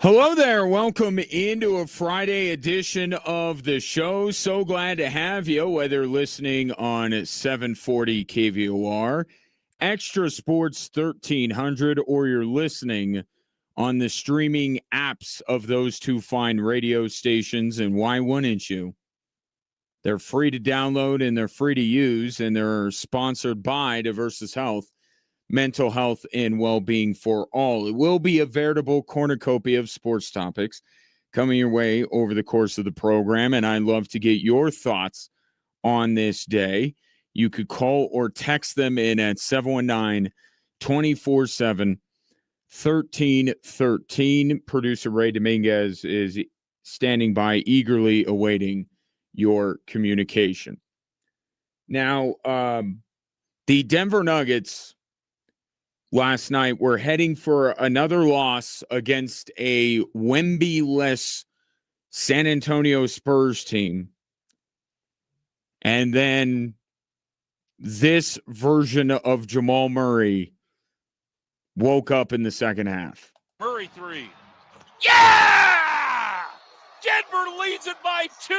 Hello there. Welcome into a Friday edition of the show. So glad to have you, whether listening on 740 KVOR, Extra Sports 1300, or you're listening on the streaming apps of those two fine radio stations. And why wouldn't you? They're free to download and they're free to use, and they're sponsored by Diversus Health. Mental health and well-being for all. It will be a veritable cornucopia of sports topics coming your way over the course of the program, and I'd love to get your thoughts on this day. You could call or text them in at 719-247-1313. Producer Ray Dominguez is standing by, eagerly awaiting your communication. Now, the Denver Nuggets last night, we're heading for another loss against a Wemby-less San Antonio Spurs team. And then this version of Jamal Murray woke up in the second half. Murray three. Yeah! Denver leads it by 2.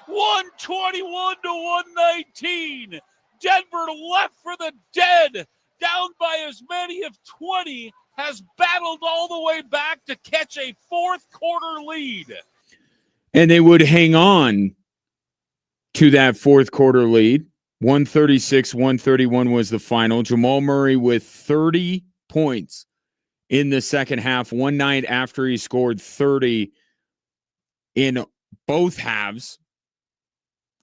121 to 119. Denver left for the dead. Down by as many as 20, has battled all the way back to catch a fourth quarter lead. And they would hang on to that fourth quarter lead. 136-131 was the final. Jamal Murray with 30 points in the second half, one night after he scored 30 in both halves.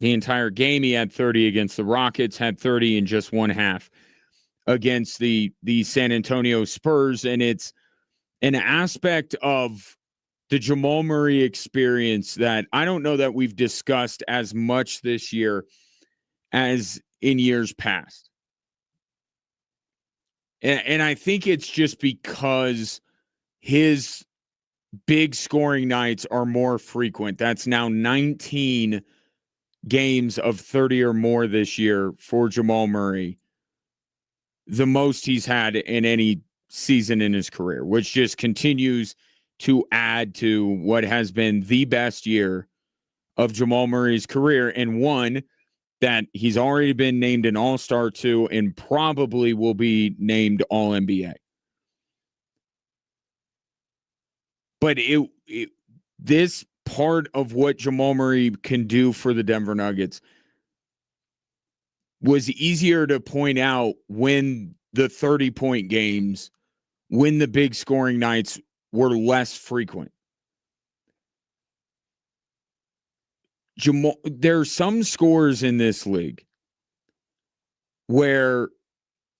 The entire game he had 30 against the Rockets, had 30 in just one half against the San Antonio Spurs. And it's an aspect of the Jamal Murray experience that I don't know that we've discussed as much this year as in years past. And I think it's just because his big scoring nights are more frequent. That's now 19 games of 30 or more this year for Jamal Murray. The most he's had in any season in his career, which just continues to add to what has been the best year of Jamal Murray's career, and one that he's already been named an All-Star to and probably will be named All-NBA. But this part of what Jamal Murray can do for the Denver Nuggets was easier to point out when the 30-point games, when the big scoring nights were less frequent. Jamal, there are some scores in this league where,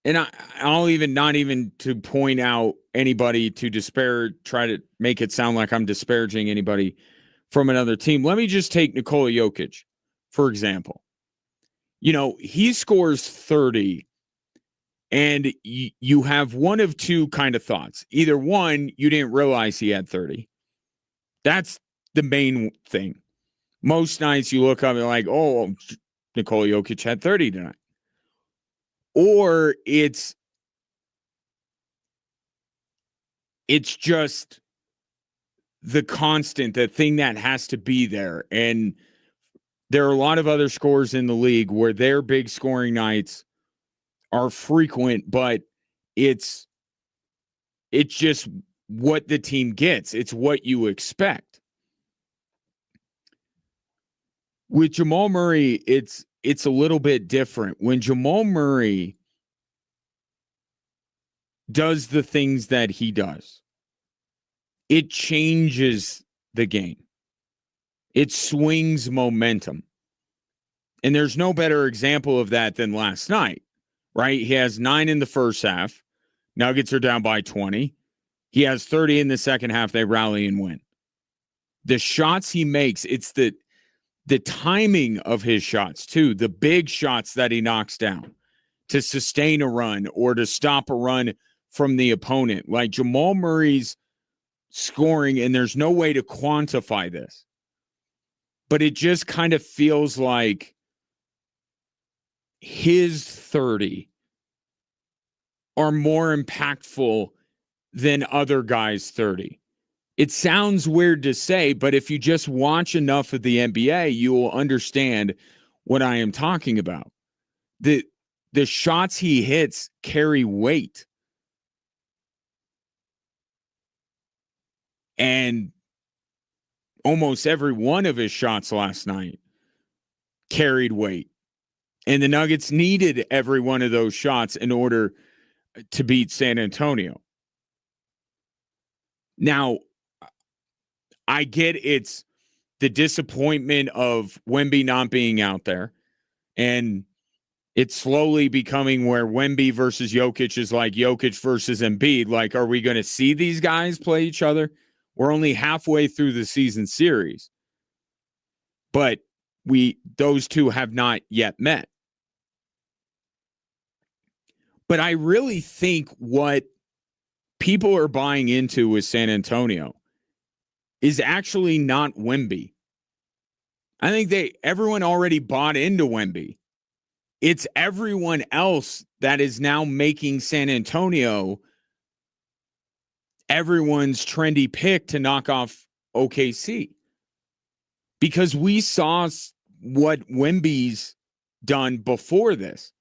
and I'll even not even to point out anybody to try to make it sound like I'm disparaging anybody from another team. Let me just take Nikola Jokic, for example. You know, he scores 30, and you have one of two kind of thoughts. Either one, you didn't realize he had 30. That's the main thing. Most nights you look up and like, oh, Nikola Jokic had 30 tonight. Or it's just the constant, the thing that has to be there. And there are a lot of other scores in the league where their big scoring nights are frequent, but it's just what the team gets. It's what you expect. With Jamal Murray, it's a little bit different. When Jamal Murray does the things that he does, it changes the game. It swings momentum. And there's no better example of that than last night, right? He has 9 in the first half. Nuggets are down by 20. He has 30 in the second half. They rally and win. The shots he makes, it's the timing of his shots, too. The big shots that he knocks down to sustain a run or to stop a run from the opponent. Like Jamal Murray's scoring, and there's no way to quantify this, but it just kind of feels like his 30 are more impactful than other guys' 30. It sounds weird to say, but if you just watch enough of the NBA, you will understand what I am talking about. The shots he hits carry weight. And almost every one of his shots last night carried weight. And the Nuggets needed every one of those shots in order to beat San Antonio. Now, I get it's the disappointment of Wemby not being out there. And it's slowly becoming where Wemby versus Jokic is like Jokic versus Embiid. Like, are we going to see these guys play each other? We're only halfway through the season series. But those two have not yet met. But I really think what people are buying into with San Antonio is actually not Wemby. I think everyone already bought into Wemby. It's everyone else that is now making San Antonio everyone's trendy pick to knock off OKC. Because we saw what Wemby's done before this.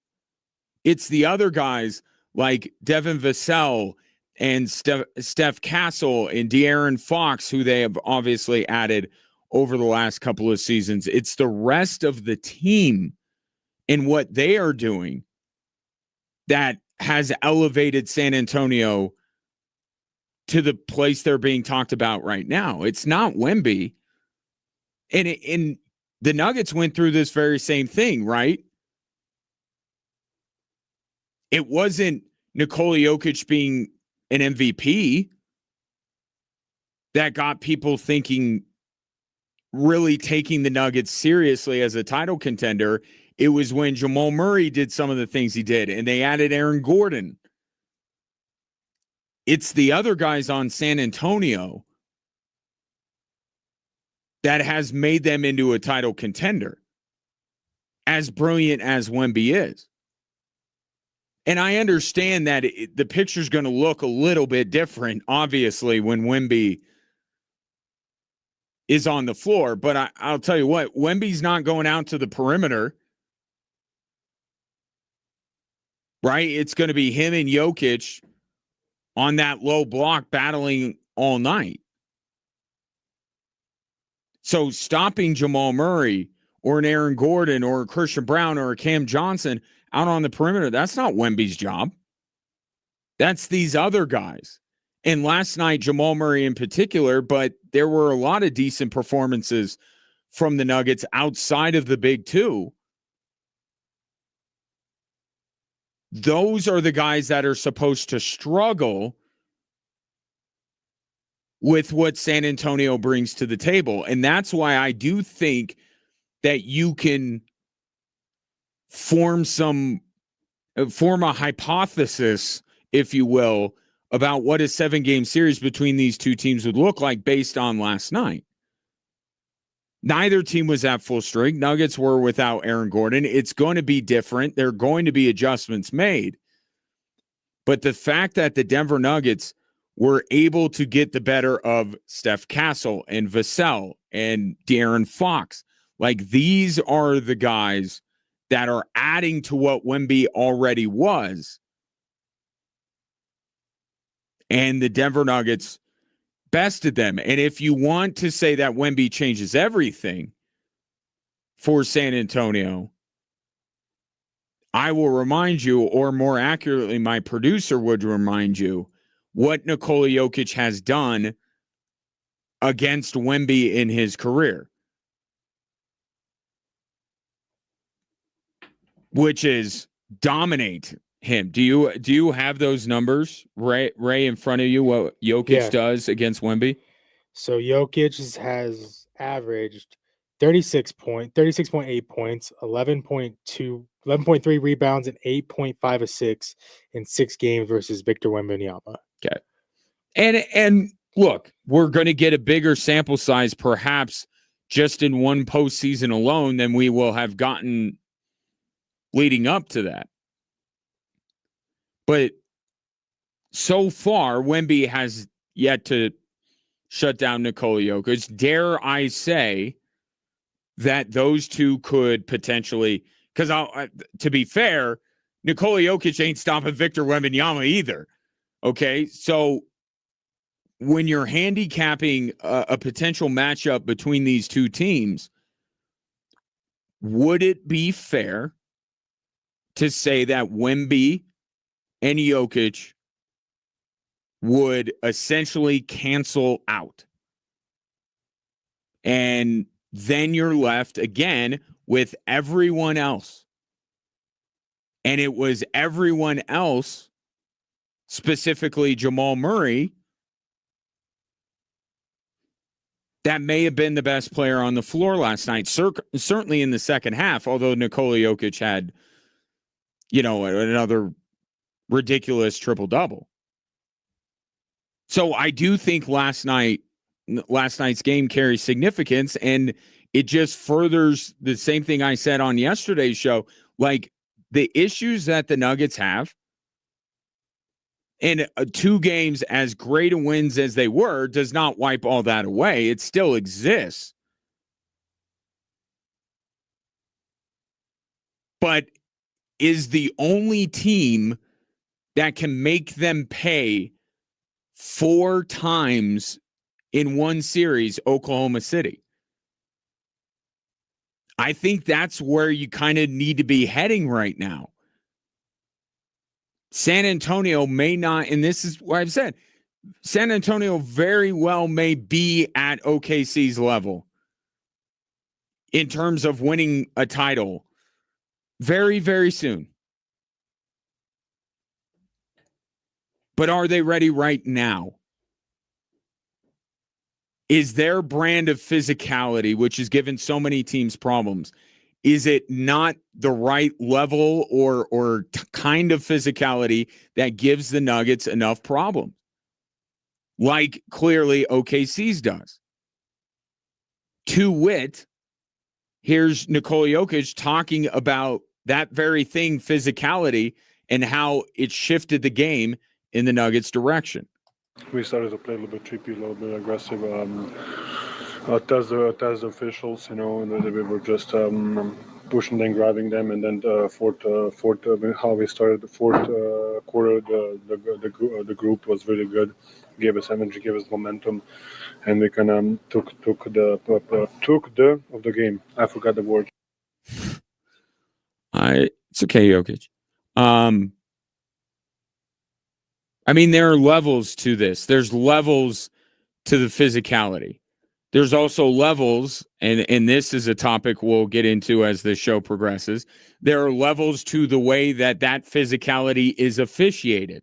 It's the other guys like Devin Vassell and Steph Castle and De'Aaron Fox, who they have obviously added over the last couple of seasons. It's the rest of the team and what they are doing that has elevated San Antonio to the place they're being talked about right now. It's not Wemby. And the Nuggets went through this very same thing, right? It wasn't Nikola Jokic being an MVP that got people thinking, really taking the Nuggets seriously as a title contender. It was when Jamal Murray did some of the things he did, and they added Aaron Gordon. It's the other guys on San Antonio that has made them into a title contender, as brilliant as Wemby is. And I understand that the picture's going to look a little bit different, obviously, when Wemby is on the floor. But I'll tell you what, Wemby's not going out to the perimeter, right? It's going to be him and Jokic on that low block battling all night. So stopping Jamal Murray or an Aaron Gordon or a Christian Brown or a Cam Johnson out on the perimeter, that's not Wemby's job. That's these other guys. And last night, Jamal Murray in particular, but there were a lot of decent performances from the Nuggets outside of the big two. Those are the guys that are supposed to struggle with what San Antonio brings to the table. And that's why I do think that you can form a hypothesis, if you will, about what a 7-game series between these two teams would look like based on last night. Neither team was at full strength. Nuggets were without Aaron Gordon. It's going to be different. There are going to be adjustments made. But the fact that the Denver Nuggets were able to get the better of Steph Castle and Vassell and De'Aaron Fox, like these are the guys that are adding to what Wemby already was. And the Denver Nuggets bested them. And if you want to say that Wemby changes everything for San Antonio, I will remind you, or more accurately, my producer would remind you, what Nikola Jokic has done against Wemby in his career, which is dominate him. Do you have those numbers, Ray, in front of you, what Jokic does against Wemby? So Jokic has averaged 36.8 points, 11.3 rebounds, and 8.5 assists in 6 games versus Victor Wembanyama. Okay. And look, we're going to get a bigger sample size perhaps just in one postseason alone than we will have gotten leading up to that. But so far, Wemby has yet to shut down Nikola Jokic. Dare I say that those two could potentially, because to be fair, Nikola Jokic ain't stopping Victor Wembanyama either. Okay, so when you're handicapping a potential matchup between these two teams, would it be fair to say that Wemby and Jokic would essentially cancel out? And then you're left again with everyone else. And it was everyone else, specifically Jamal Murray, that may have been the best player on the floor last night, certainly in the second half, although Nikola Jokic had, another ridiculous triple-double. So I do think last night's game carries significance, and it just furthers the same thing I said on yesterday's show. Like, the issues that the Nuggets have, and 2 games, as great a wins as they were, does not wipe all that away. It still exists. But is the only team that can make them pay 4 times in one series Oklahoma City? I think that's where you kind of need to be heading right now. San Antonio may not, and this is what I've said, San Antonio very well may be at OKC's level in terms of winning a title very, very soon. But are they ready right now? Is their brand of physicality, which has given so many teams problems, is it not the right level or kind of physicality that gives the Nuggets enough problems? Like clearly OKC's does. To wit, here's Nikola Jokic talking about that very thing, physicality, and how it shifted the game in the Nuggets' direction. We started to play a little bit trippy, a little bit aggressive. Test the officials, and we were just pushing them, grabbing them, and then fourth how we started the fourth quarter, the group was really good, gave us energy, gave us momentum, and we kind of took the of the game. I forgot the word. It's okay, Jokic. I mean, there are levels to this. There's levels to the physicality. There's also levels, and this is a topic we'll get into as the show progresses. There are levels to the way that physicality is officiated.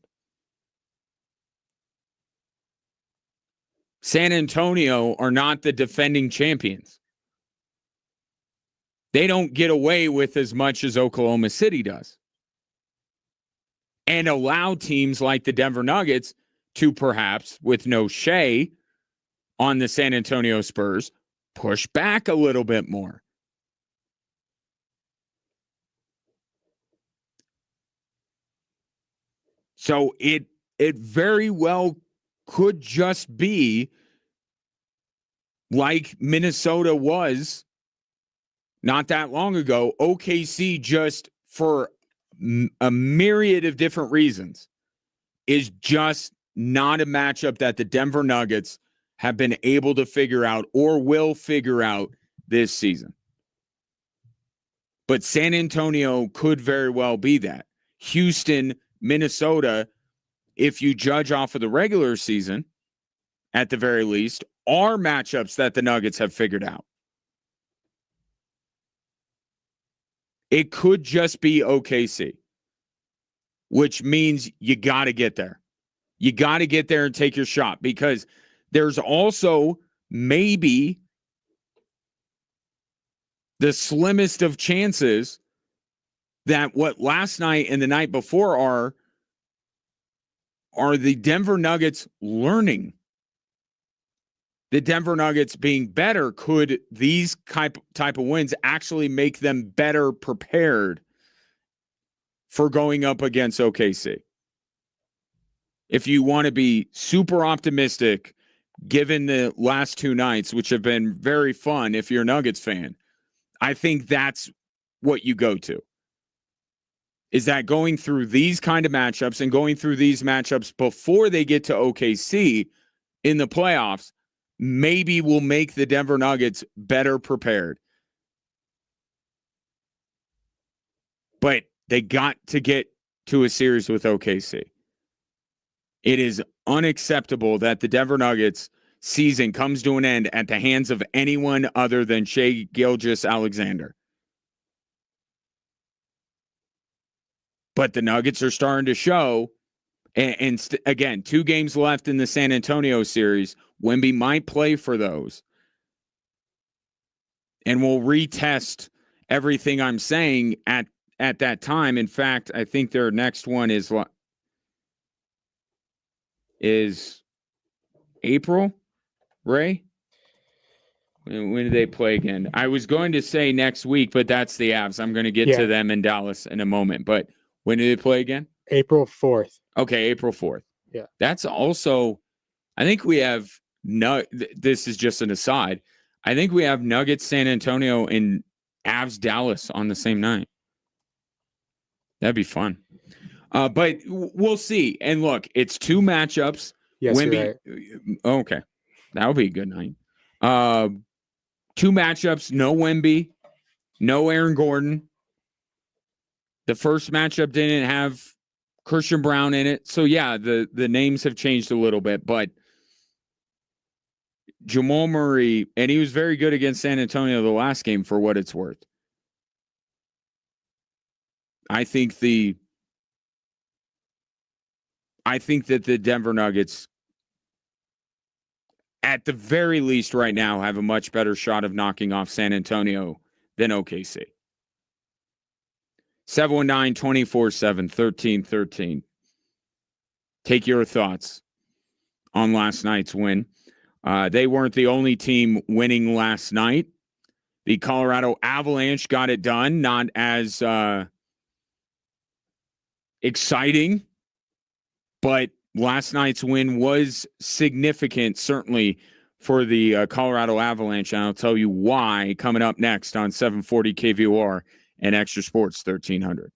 San Antonio are not the defending champions. They don't get away with as much as Oklahoma City does. And allow teams like the Denver Nuggets to perhaps, with no Shea on the San Antonio Spurs, push back a little bit more. So it very well could just be like Minnesota was not that long ago. OKC, just for a myriad of different reasons, is just not a matchup that the Denver Nuggets have been able to figure out or will figure out this season. But San Antonio could very well be that. Houston, Minnesota, if you judge off of the regular season, at the very least, are matchups that the Nuggets have figured out. It could just be OKC, which means you got to get there. You got to get there and take your shot, because there's also maybe the slimmest of chances that what last night and the night before are the Denver Nuggets learning. The Denver Nuggets being better, could these type of wins actually make them better prepared for going up against OKC? If you want to be super optimistic, given the last two nights, which have been very fun if you're a Nuggets fan, I think that's what you go to. Is that going through these kind of matchups and going through these matchups before they get to OKC in the playoffs maybe will make the Denver Nuggets better prepared. But they got to get to a series with OKC. It is unacceptable that the Denver Nuggets season comes to an end at the hands of anyone other than Shai Gilgeous-Alexander. But the Nuggets are starting to show, again, 2 games left in the San Antonio series. Wemby might play for those. And we'll retest everything I'm saying at that time. In fact, I think their next one is April, Ray? When do they play again? I was going to say next week, but that's the Avs. I'm going to get to them in Dallas in a moment. But when do they play again? April 4th. Okay, April 4th. Yeah. That's also, I think we have, this is just an aside. I think we have Nuggets San Antonio and Avs Dallas on the same night. That'd be fun. But we'll see. And look, it's 2 matchups. Yes, Wemby, you're right. Okay. That'll be a good night. 2 matchups, no Wemby, no Aaron Gordon. The first matchup didn't have Christian Brown in it. So, yeah, the names have changed a little bit. But Jamal Murray, and he was very good against San Antonio the last game for what it's worth. I think that the Denver Nuggets, at the very least right now, have a much better shot of knocking off San Antonio than OKC. 719-247-1313. Take your thoughts on last night's win. They weren't the only team winning last night. The Colorado Avalanche got it done. Not as exciting, but last night's win was significant, certainly for the Colorado Avalanche. And I'll tell you why coming up next on 740 KVOR and Extra Sports 1300.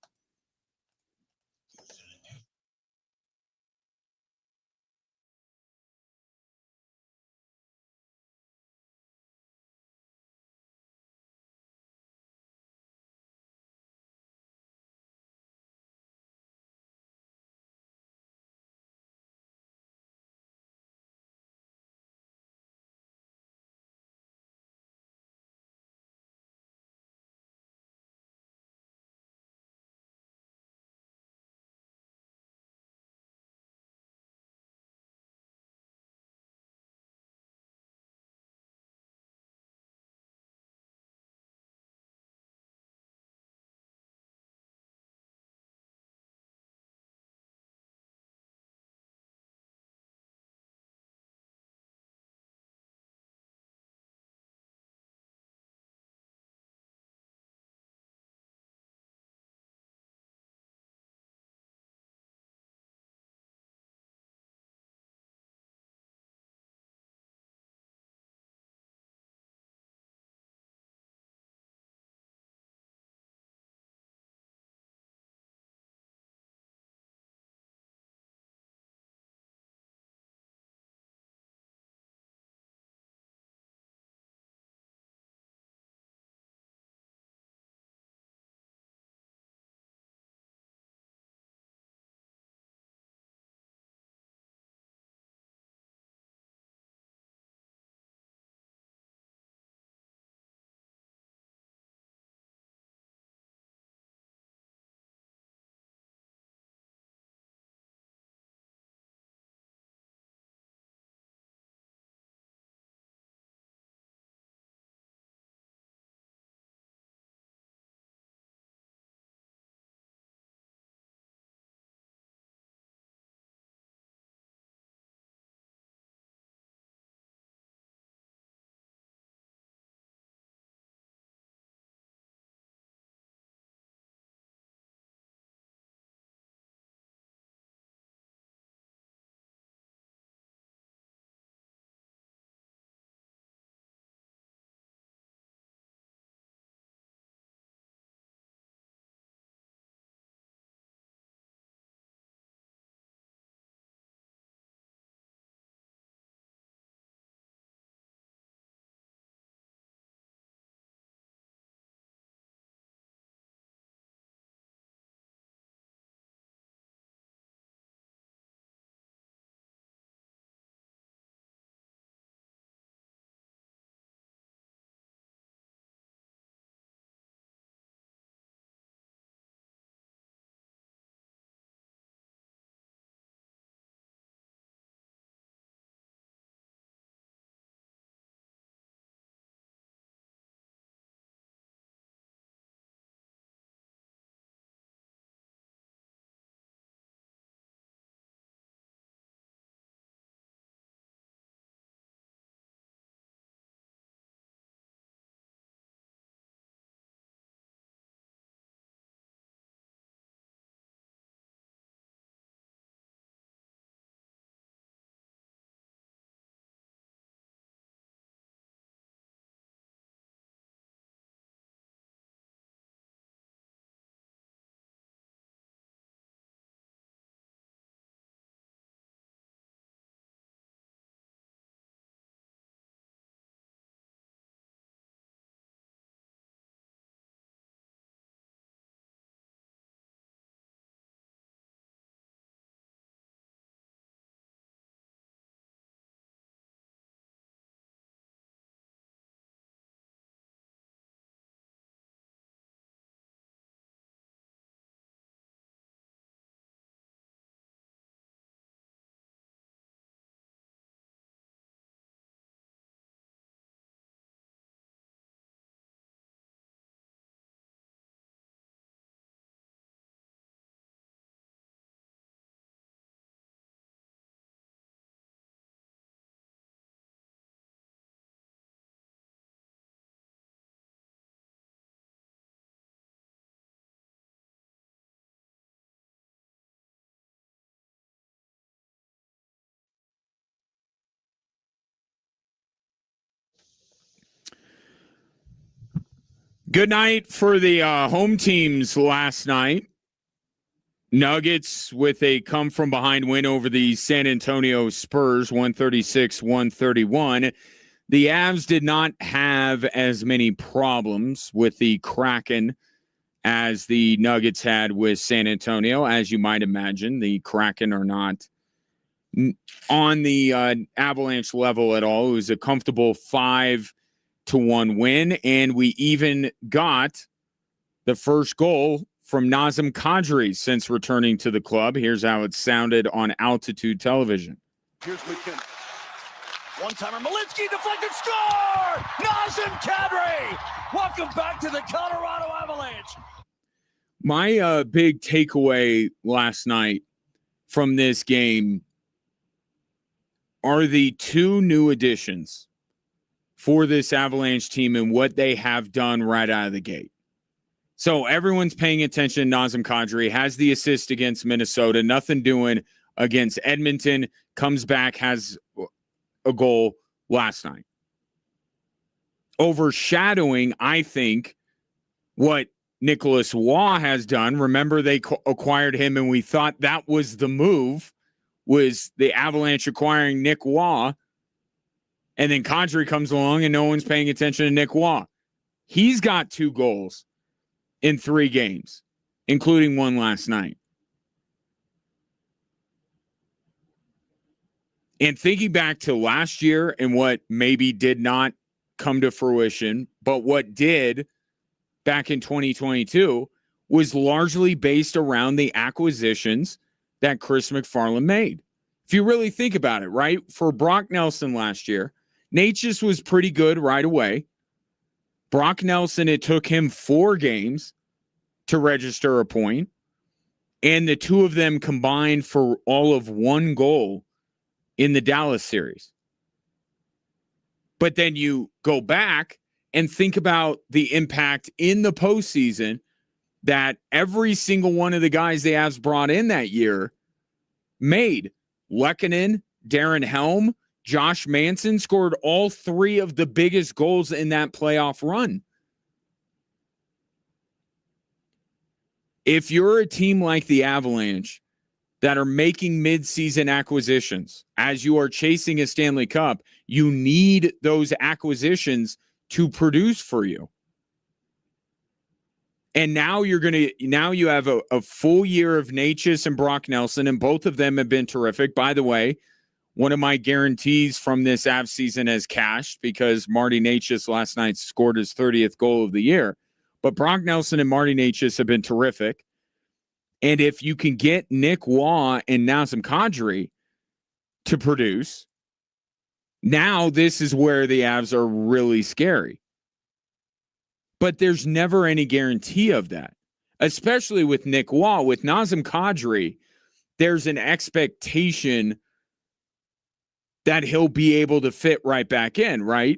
Good night for the home teams last night. Nuggets with a come-from-behind win over the San Antonio Spurs, 136-131. The Avs did not have as many problems with the Kraken as the Nuggets had with San Antonio. As you might imagine, the Kraken are not on the Avalanche level at all. It was a comfortable 5-1 win, and we even got the first goal from Nazem Kadri since returning to the club. Here's how it sounded on Altitude Television. Here's McKinnon. One-timer, Malinsky, deflected, score! Nazem Kadri! Welcome back to the Colorado Avalanche. My big takeaway last night from this game are the two new additions for this Avalanche team and what they have done right out of the gate. So everyone's paying attention. Nazem Kadri has the assist against Minnesota, nothing doing against Edmonton, comes back, has a goal last night. Overshadowing, I think, what Nicholas Waugh has done. Remember, they acquired him, and we thought that was the move, was the Avalanche acquiring Nick Waugh. And then Kadri comes along, and no one's paying attention to Nick Waugh. He's got 2 goals in 3 games, including one last night. And thinking back to last year and what maybe did not come to fruition, but what did back in 2022 was largely based around the acquisitions that Chris McFarland made. If you really think about it, right? For Brock Nelson last year, Natchez was pretty good right away. Brock Nelson, it took him 4 games to register a point, and the 2 of them combined for all of 1 goal in the Dallas series. But then you go back and think about the impact in the postseason that every single one of the guys the Avs brought in that year made. Lehkonen, Darren Helm, Josh Manson scored all 3 of the biggest goals in that playoff run. If you're a team like the Avalanche that are making mid-season acquisitions as you are chasing a Stanley Cup, you need those acquisitions to produce for you. And now you have a full year of Natchez and Brock Nelson, and both of them have been terrific. By the way, one of my guarantees from this Avs season has cashed because Marty Natchez last night scored his 30th goal of the year. But Brock Nelson and Marty Natchez have been terrific. And if you can get Nick Waugh and Nazem Kadri to produce, now this is where the Avs are really scary. But there's never any guarantee of that, especially with Nick Waugh. With Nazem Kadri, there's an expectation that he'll be able to fit right back in, right?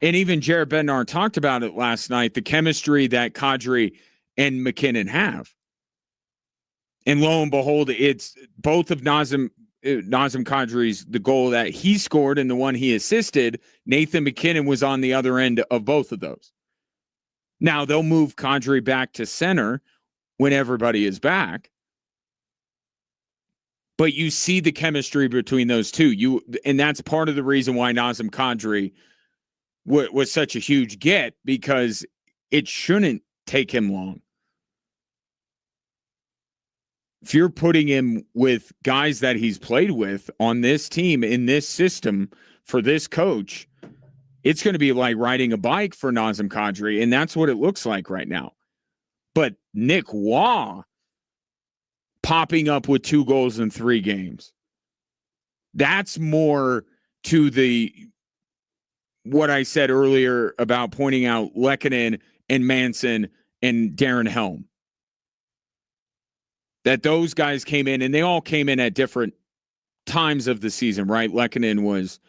And even Jared Bednar talked about it last night, the chemistry that Kadri and McKinnon have. And lo and behold, it's both of Nazem Kadri's, the goal that he scored and the one he assisted. Nathan McKinnon was on the other end of both of those. Now, they'll move Kadri back to center when everybody is back. But you see the chemistry between those two. And that's part of the reason why Nazem Kadri was such a huge get, because it shouldn't take him long. If you're putting him with guys that he's played with on this team, in this system, for this coach, it's going to be like riding a bike for Nazem Kadri, and that's what it looks like right now. But Nick Waugh popping up with 2 goals in 3 games, that's more to what I said earlier about pointing out Lehkonen and Manson and Darren Helm. That those guys came in, and they all came in at different times of the season, right? Lehkonen was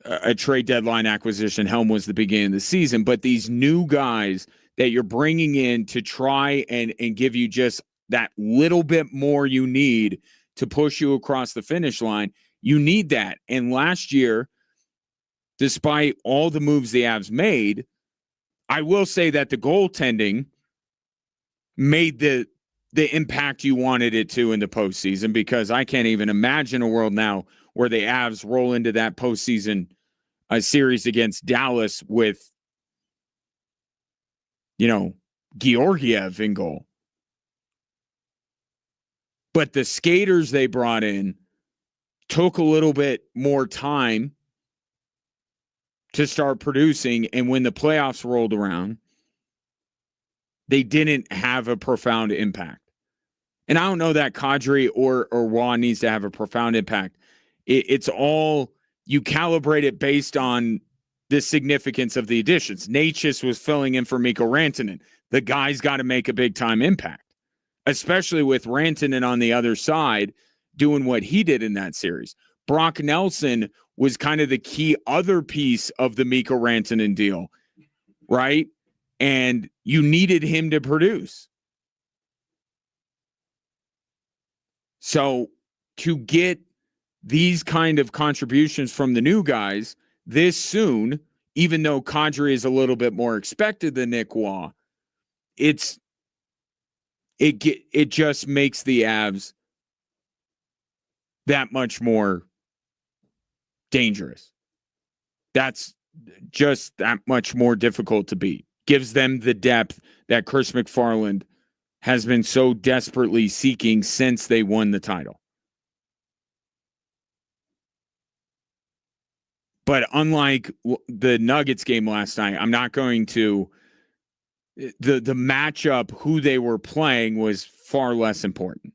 a trade deadline acquisition. Helm was the beginning of the season. But these new guys that you're bringing in to try and give you just that little bit more you need to push you across the finish line, you need that. And last year, despite all the moves the Avs made, I will say that the goaltending made the impact you wanted it to in the postseason, because I can't even imagine a world now where the Avs roll into that postseason series against Dallas with, Georgiev in goal. But the skaters they brought in took a little bit more time to start producing, and when the playoffs rolled around, they didn't have a profound impact. And I don't know that Kadri or Waugh needs to have a profound impact. It's all, you calibrate it based on the significance of the additions. Natchez was filling in for Mikko Rantanen. The guy's got to make a big-time impact, especially with Rantanen on the other side doing what he did in that series. Brock Nelson was kind of the key other piece of the Mikko Rantanen deal, right? And you needed him to produce. So to get these kind of contributions from the new guys this soon, even though Kadri is a little bit more expected than Nick Waugh, it just makes the Avs that much more dangerous. That's just that much more difficult to beat. Gives them the depth that Chris McFarland has been so desperately seeking since they won the title. But unlike the Nuggets game last night, I'm not going to the matchup, who they were playing was far less important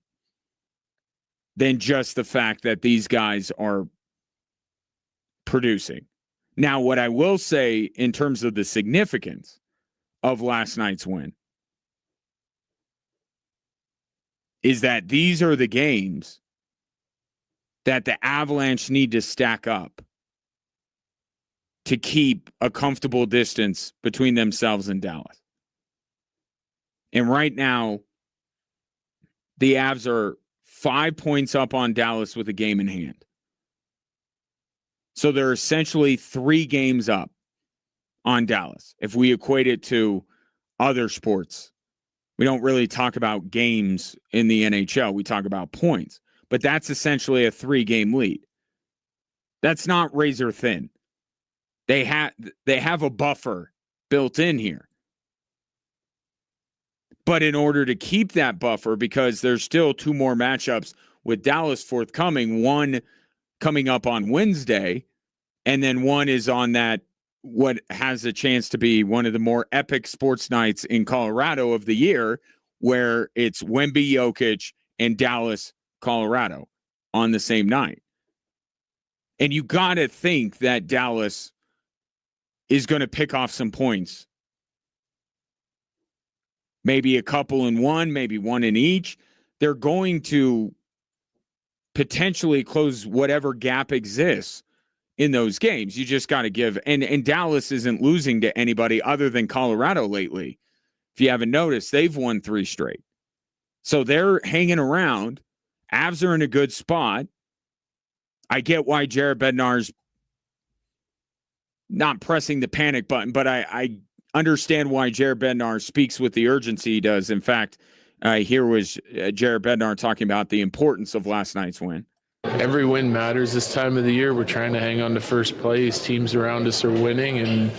than just the fact that these guys are producing. Now, what I will say in terms of the significance of last night's win is that these are the games that the Avalanche need to stack up to keep a comfortable distance between themselves and Dallas. And right now, the Avs are 5 points up on Dallas with a game in hand. So they're essentially 3 games up on Dallas. If we equate it to other sports, we don't really talk about games in the NHL. We talk about points. But that's essentially a 3-game lead. That's not razor thin. They have a buffer built in here. But in order to keep that buffer, because there's still 2 more matchups with Dallas forthcoming, one coming up on Wednesday, and then one is on that, what has a chance to be one of the more epic sports nights in Colorado of the year, where it's Wemby, Jokic, and Dallas, Colorado on the same night. And you got to think that Dallas is going to pick off some points. Maybe a couple in one, maybe one in each. They're going to potentially close whatever gap exists in those games. You just got to give, and Dallas isn't losing to anybody other than Colorado lately. If you haven't noticed, they've won 3 straight. So they're hanging around. Avs are in a good spot. I get why Jared Bednar's not pressing the panic button, but I understand why Jared Bednar speaks with the urgency he does. In fact, here was Jared Bednar talking about the importance of last night's win. Every win matters this time of the year. We're trying to hang on to first place. Teams around us are winning, and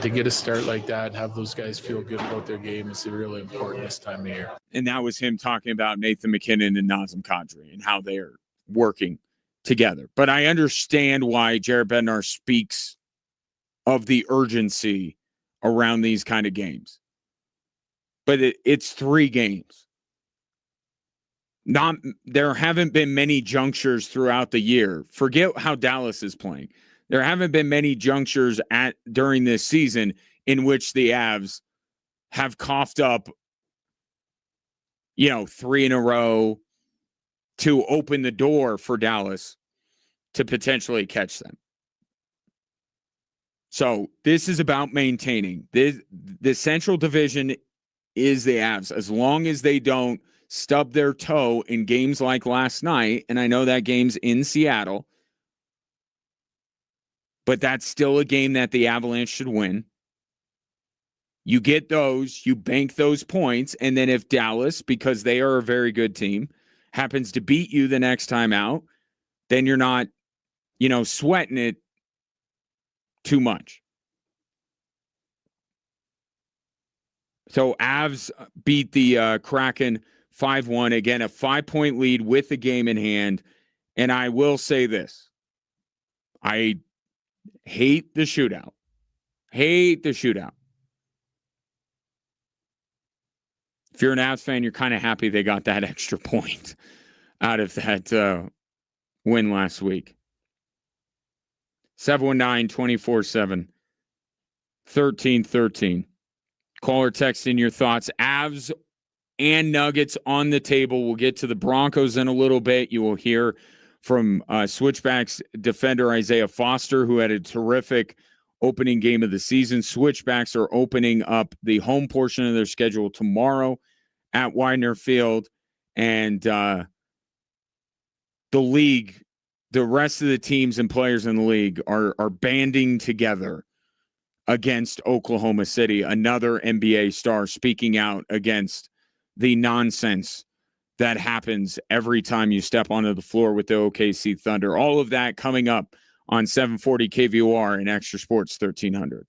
to get a start like that and have those guys feel good about their game is really important this time of year. And that was him talking about Nathan McKinnon and Nazem Kadri and how they're working together. But I understand why Jared Bednar speaks of the urgency around these kind of games. But it's 3 games. There haven't been many junctures throughout the year. Forget how Dallas is playing. There haven't been many junctures during this season in which the Avs have coughed up, 3 in a row to open the door for Dallas to potentially catch them. So this is about maintaining. The Central Division is the Avs. As long as they don't stub their toe in games like last night, and I know that game's in Seattle, but that's still a game that the Avalanche should win. You get those, you bank those points, and then if Dallas, because they are a very good team, happens to beat you the next time out, then you're not, sweating it too much. So Avs beat the Kraken 5-1. Again, a 5-point lead with the game in hand. And I will say this. I hate the shootout. Hate the shootout. If you're an Avs fan, you're kind of happy they got that extra point out of that win last week. 719-24-7. 1313. Call or text in your thoughts. Avs and Nuggets on the table. We'll get to the Broncos in a little bit. You will hear from Switchbacks defender Isaiah Foster, who had a terrific opening game of the season. Switchbacks are opening up the home portion of their schedule tomorrow at Widener Field. And the league, the rest of the teams and players in the league are banding together against Oklahoma City, another NBA star speaking out against the nonsense that happens every time you step onto the floor with the OKC Thunder. All of that coming up on 740 KVOR and Extra Sports 1300.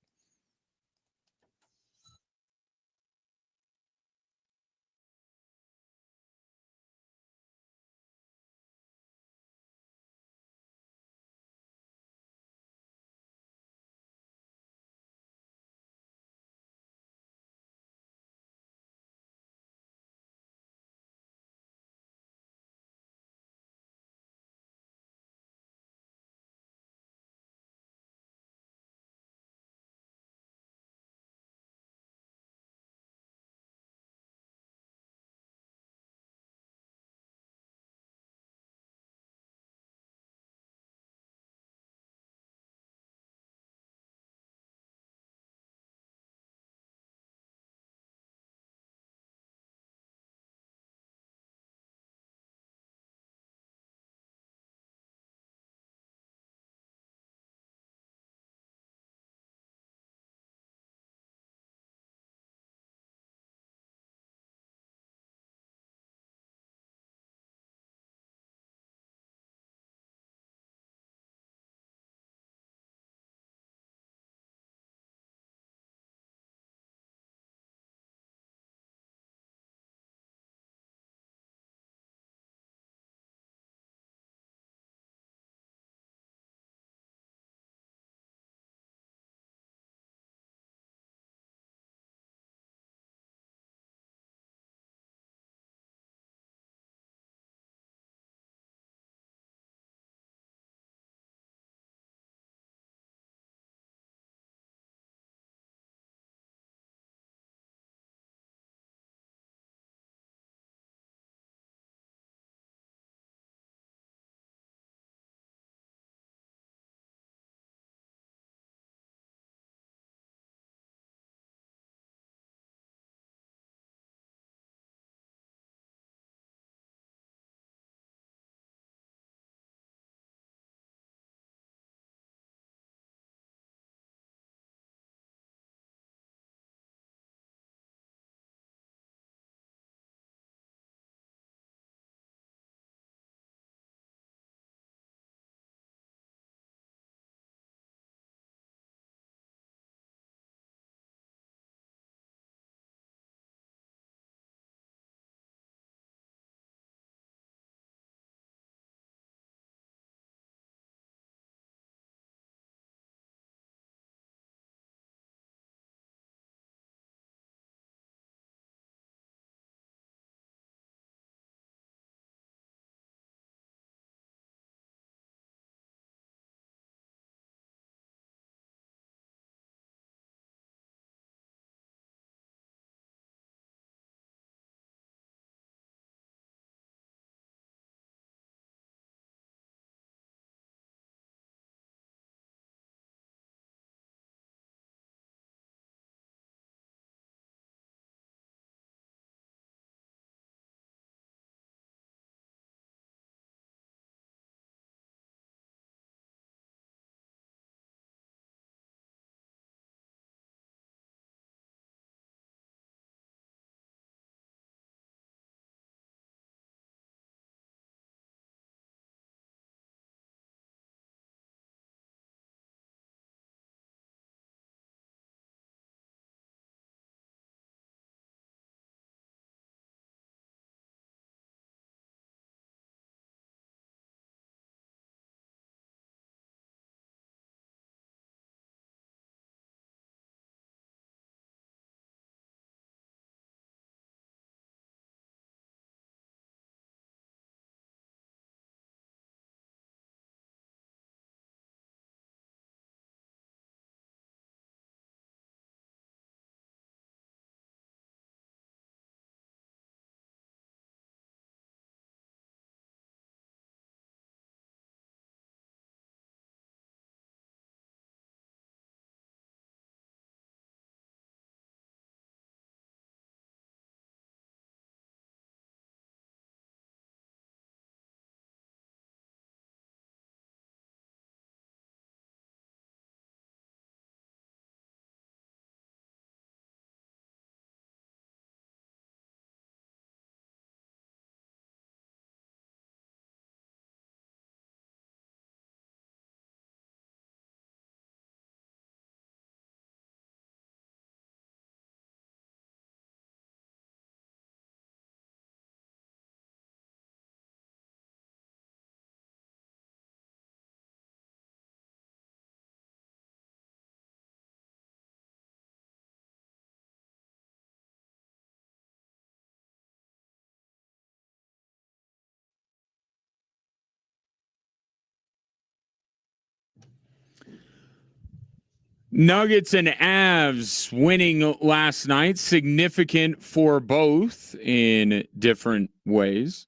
Nuggets and Avs winning last night, significant for both in different ways.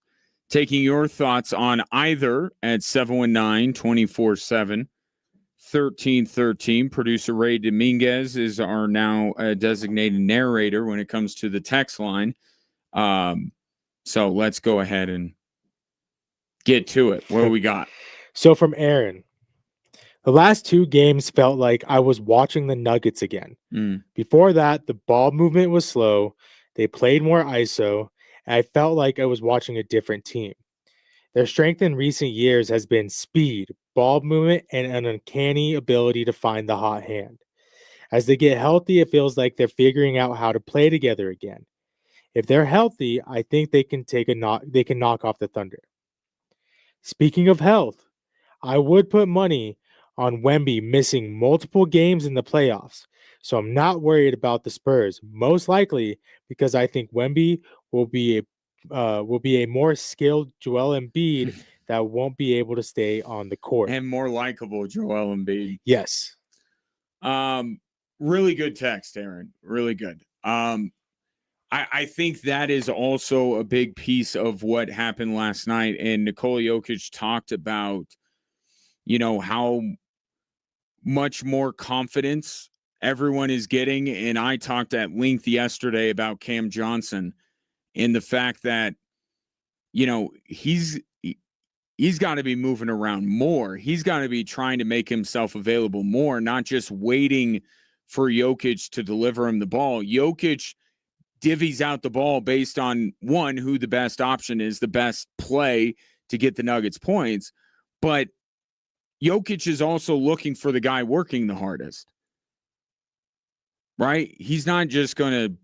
Taking your thoughts on either at 719-247-1313. Producer Ray Dominguez is our now designated narrator when it comes to the text line. So let's go ahead and get to it. What do we got? So from Aaron, the last two games felt like I was watching the Nuggets again. Before that, the ball movement was slow. They played more ISO, and I felt like I was watching a different team. Their strength in recent years has been speed, ball movement, and an uncanny ability to find the hot hand. As they get healthy, it feels like they're figuring out how to play together again. If they're healthy, I think they can knock off the Thunder. Speaking of health, I would put money on Wemby missing multiple games in the playoffs, so I'm not worried about the Spurs. Most likely because I think Wemby will be a more skilled Joel Embiid that won't be able to stay on the court. And more likable Joel Embiid. Yes. Really good text, Aaron. Really good. I think that is also a big piece of what happened last night. And Nikola Jokic talked about, how much more confidence everyone is getting. And I talked at length yesterday about Cam Johnson and the fact that, he's got to be moving around more. He's got to be trying to make himself available more, not just waiting for Jokic to deliver him the ball. Jokic divvies out the ball based on, one, who the best option is, the best play to get the Nuggets points. But Jokic is also looking for the guy working the hardest, right? He's not just going to,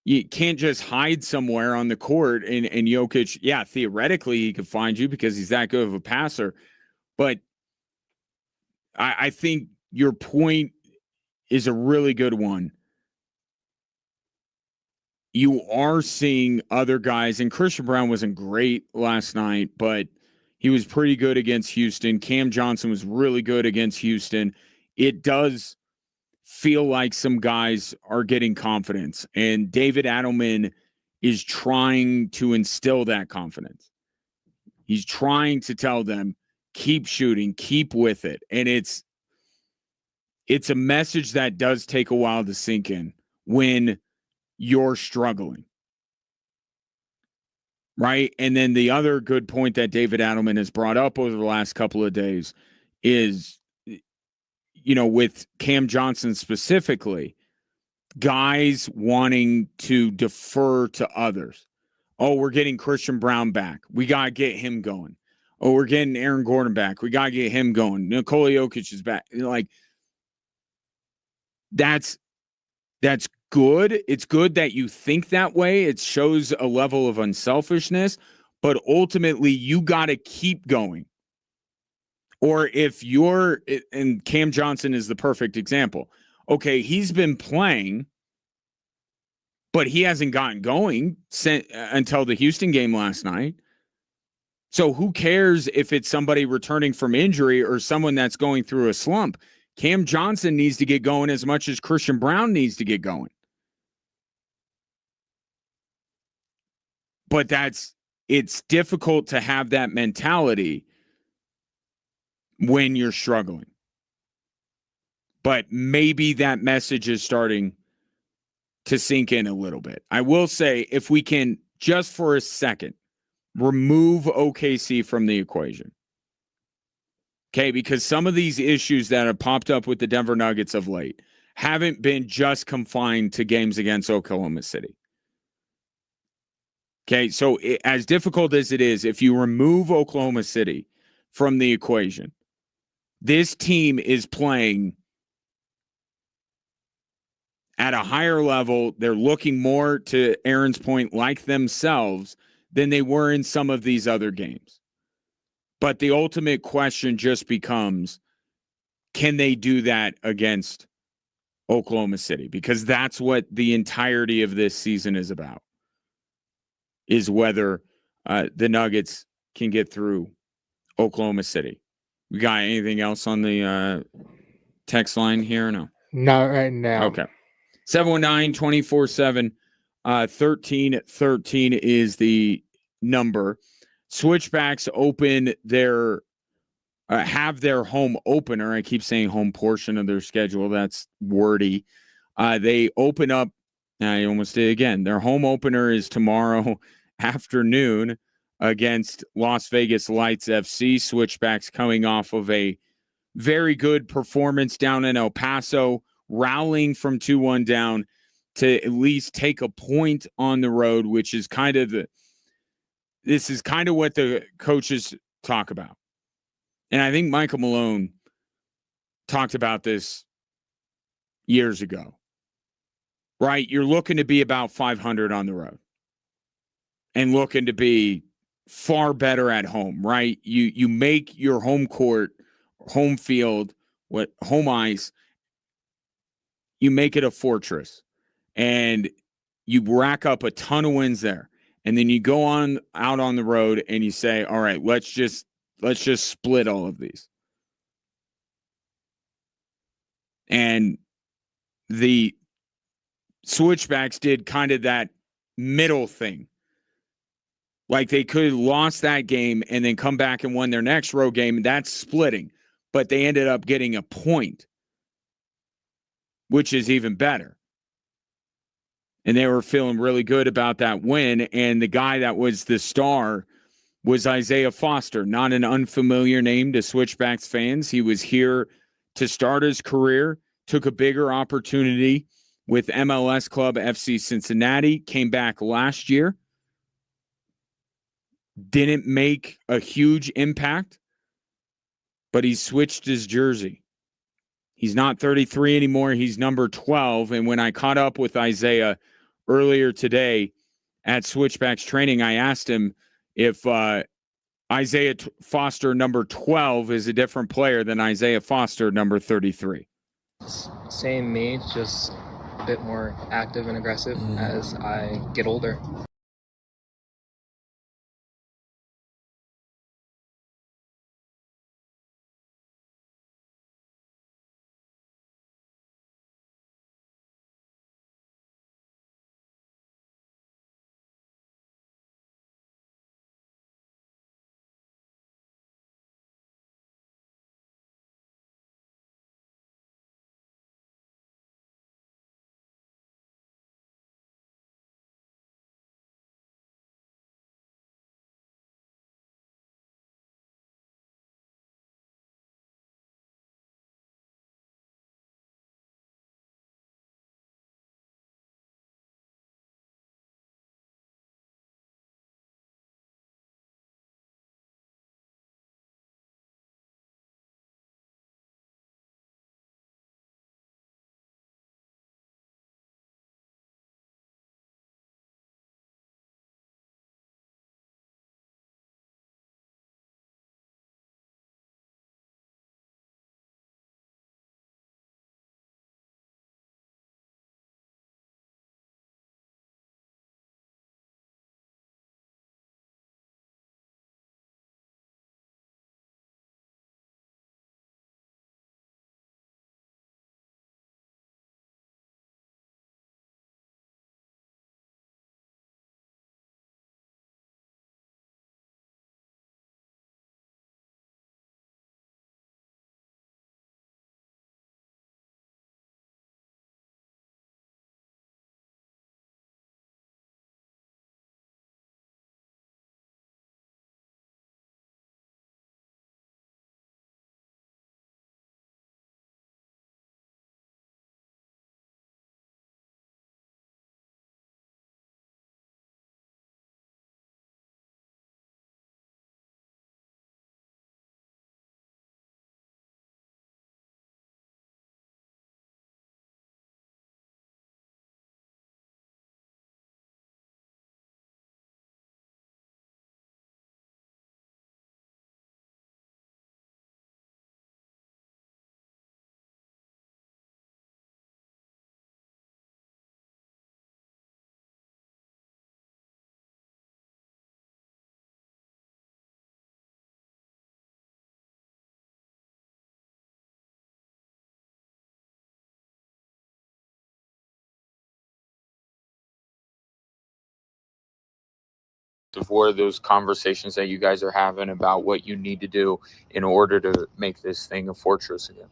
you can't just hide somewhere on the court and Jokic, yeah, theoretically he could find you because he's that good of a passer. But I think your point is a really good one. You are seeing other guys, and Christian Brown wasn't great last night, but he was pretty good against Houston. Cam Johnson was really good against Houston. It does feel like some guys are getting confidence, and David Adelman is trying to instill that confidence. He's trying to tell them, keep shooting, keep with it. And it's a message that does take a while to sink in when you're struggling. Right? And then the other good point that David Adelman has brought up over the last couple of days is, with Cam Johnson specifically, guys wanting to defer to others. Oh, we're getting Christian Brown back. We got to get him going. Oh, we're getting Aaron Gordon back. We got to get him going. Nikola Jokic is back. That's good. It's good that you think that way. It shows a level of unselfishness, but ultimately you got to keep going. Or if you're, and Cam Johnson is the perfect example. Okay, he's been playing, but he hasn't gotten going until the Houston game last night. So who cares if it's somebody returning from injury or someone that's going through a slump? Cam Johnson needs to get going as much as Christian Brown needs to get going. But it's difficult to have that mentality when you're struggling. But maybe that message is starting to sink in a little bit. I will say, if we can, just for a second, remove OKC from the equation. Okay, because some of these issues that have popped up with the Denver Nuggets of late haven't been just confined to games against Oklahoma City. Okay, so as difficult as it is, if you remove Oklahoma City from the equation, this team is playing at a higher level. They're looking more, to Aaron's point, like themselves than they were in some of these other games. But the ultimate question just becomes, can they do that against Oklahoma City? Because that's what the entirety of this season is about, is whether the Nuggets can get through Oklahoma City. We got anything else on the text line here or no? Not right now. Okay. 719-24-7. 1313 is the number. Switchbacks open their have their home opener. I keep saying home portion of their schedule. That's wordy. They open up. I almost did again. Their home opener is tomorrow afternoon against Las Vegas Lights FC. Switchbacks coming off of a very good performance down in El Paso, rallying from 2-1 down to at least take a point on the road, which is kind of this is kind of what the coaches talk about. And I think Michael Malone talked about this years ago, right? You're looking to be about 500 on the road and looking to be far better at home, right? You make your home court, home field, home ice, you make it a fortress. And you rack up a ton of wins there. And then you go on out on the road and you say, all right, let's just split all of these. And the Switchbacks did kind of that middle thing. Like they could have lost that game and then come back and won their next road game. That's splitting. But they ended up getting a point, which is even better. And they were feeling really good about that win. And the guy that was the star was Isaiah Foster, not an unfamiliar name to Switchbacks fans. He was here to start his career, took a bigger opportunity with MLS club FC Cincinnati, came back last year, didn't make a huge impact, but he switched his jersey. He's not 33 anymore. He's number 12. And when I caught up with Isaiah earlier today at Switchbacks training, I asked him if Isaiah Foster number 12 is a different player than Isaiah Foster number 33. Same me, just a bit more active and aggressive as I get older. perspective, what are those conversations that you guys are having about what you need to do in order to make this thing a fortress again?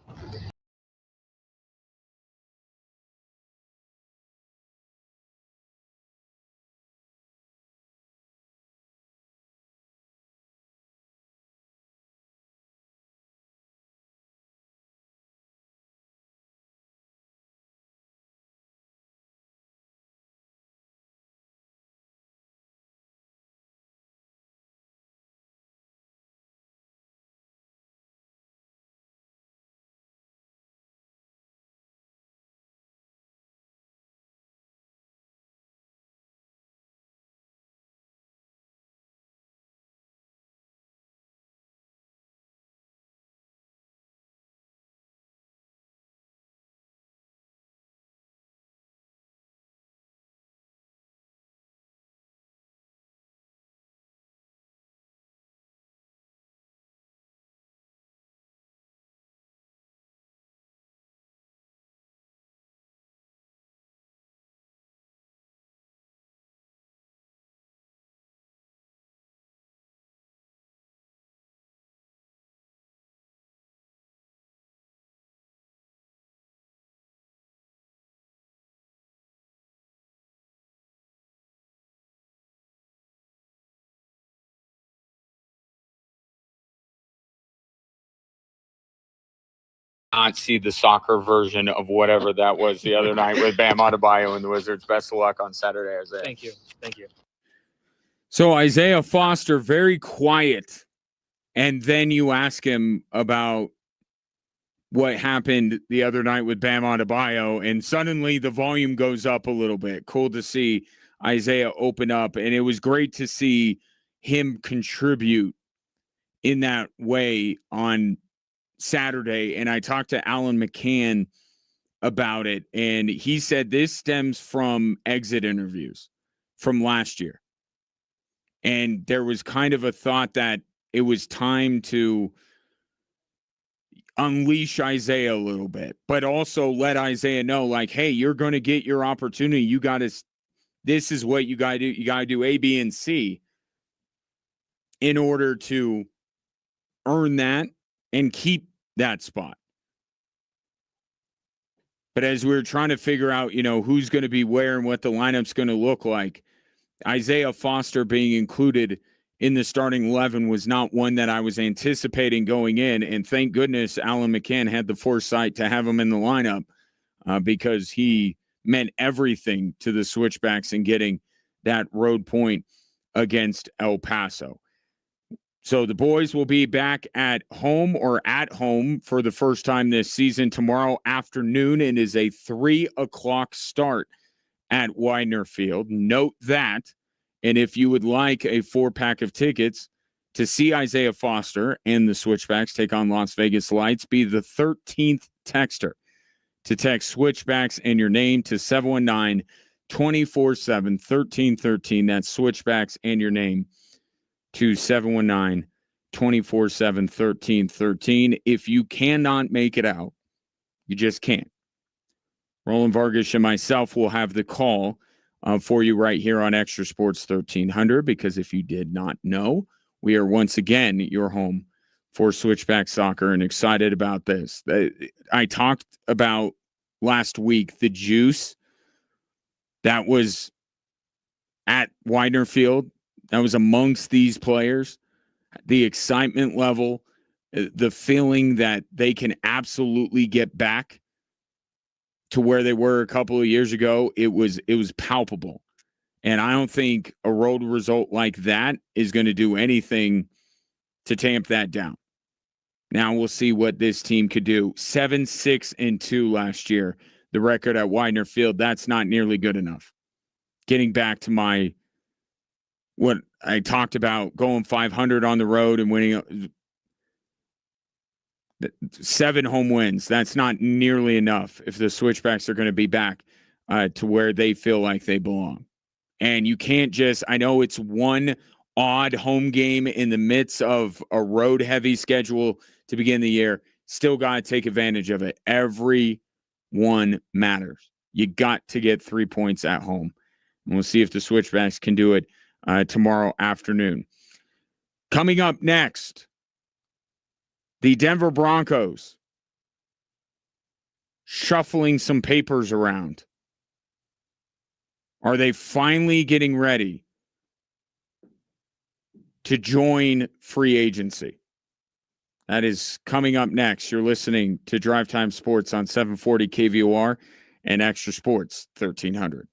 Not see the soccer version of whatever that was the other night with Bam Adebayo and the Wizards. Best of luck on Saturday, Isaiah. Thank you. So Isaiah Foster, very quiet. And then you ask him about what happened the other night with Bam Adebayo, and suddenly the volume goes up a little bit. Cool to see Isaiah open up, and it was great to see him contribute in that way on Saturday. And I talked to Alan McCann about it, and he said this stems from exit interviews from last year. And there was kind of a thought that it was time to unleash Isaiah a little bit, but also let Isaiah know, like, hey, you're going to get your opportunity. You got to, this is what you got to do. You got to do A, B, and C in order to earn that and keep that spot. But as we were trying to figure out, who's going to be where and what the lineup's going to look like, Isaiah Foster being included in the starting 11 was not one that I was anticipating going in. And thank goodness Alan McCann had the foresight to have him in the lineup because he meant everything to the Switchbacks in getting that road point against El Paso. So the boys will be back at home for the first time this season tomorrow afternoon. It is a 3:00 start at Widener Field. Note that. And if you would like a 4-pack of tickets to see Isaiah Foster and the Switchbacks take on Las Vegas Lights, be the 13th texter to text Switchbacks and your name to 719-247-1313. That's Switchbacks and your name to 719-247-1313. If you cannot make it out, you just can't. Roland Vargas and myself will have the call for you right here on Extra Sports 1300, because if you did not know, we are once again your home for Switchback Soccer, and excited about this. I talked about last week the juice that was at Widener Field, that was amongst these players, the excitement level, the feeling that they can absolutely get back to where they were a couple of years ago. It was palpable. And I don't think a road result like that is going to do anything to tamp that down. Now we'll see what this team could do. 7-6-2 last year, the record at Widener Field. That's not nearly good enough. Getting back to what I talked about, going 500 on the road and winning 7 home wins. That's not nearly enough if the Switchbacks are going to be back to where they feel like they belong. And you can't just, I know it's one odd home game in the midst of a road-heavy schedule to begin the year. Still got to take advantage of it. Every one matters. You got to get 3 points at home. And we'll see if the Switchbacks can do it tomorrow afternoon. Coming up next, the Denver Broncos shuffling some papers around. Are they finally getting ready to join free agency? That is coming up next. You're listening to Drive Time Sports on 740 KVOR and Extra Sports 1300.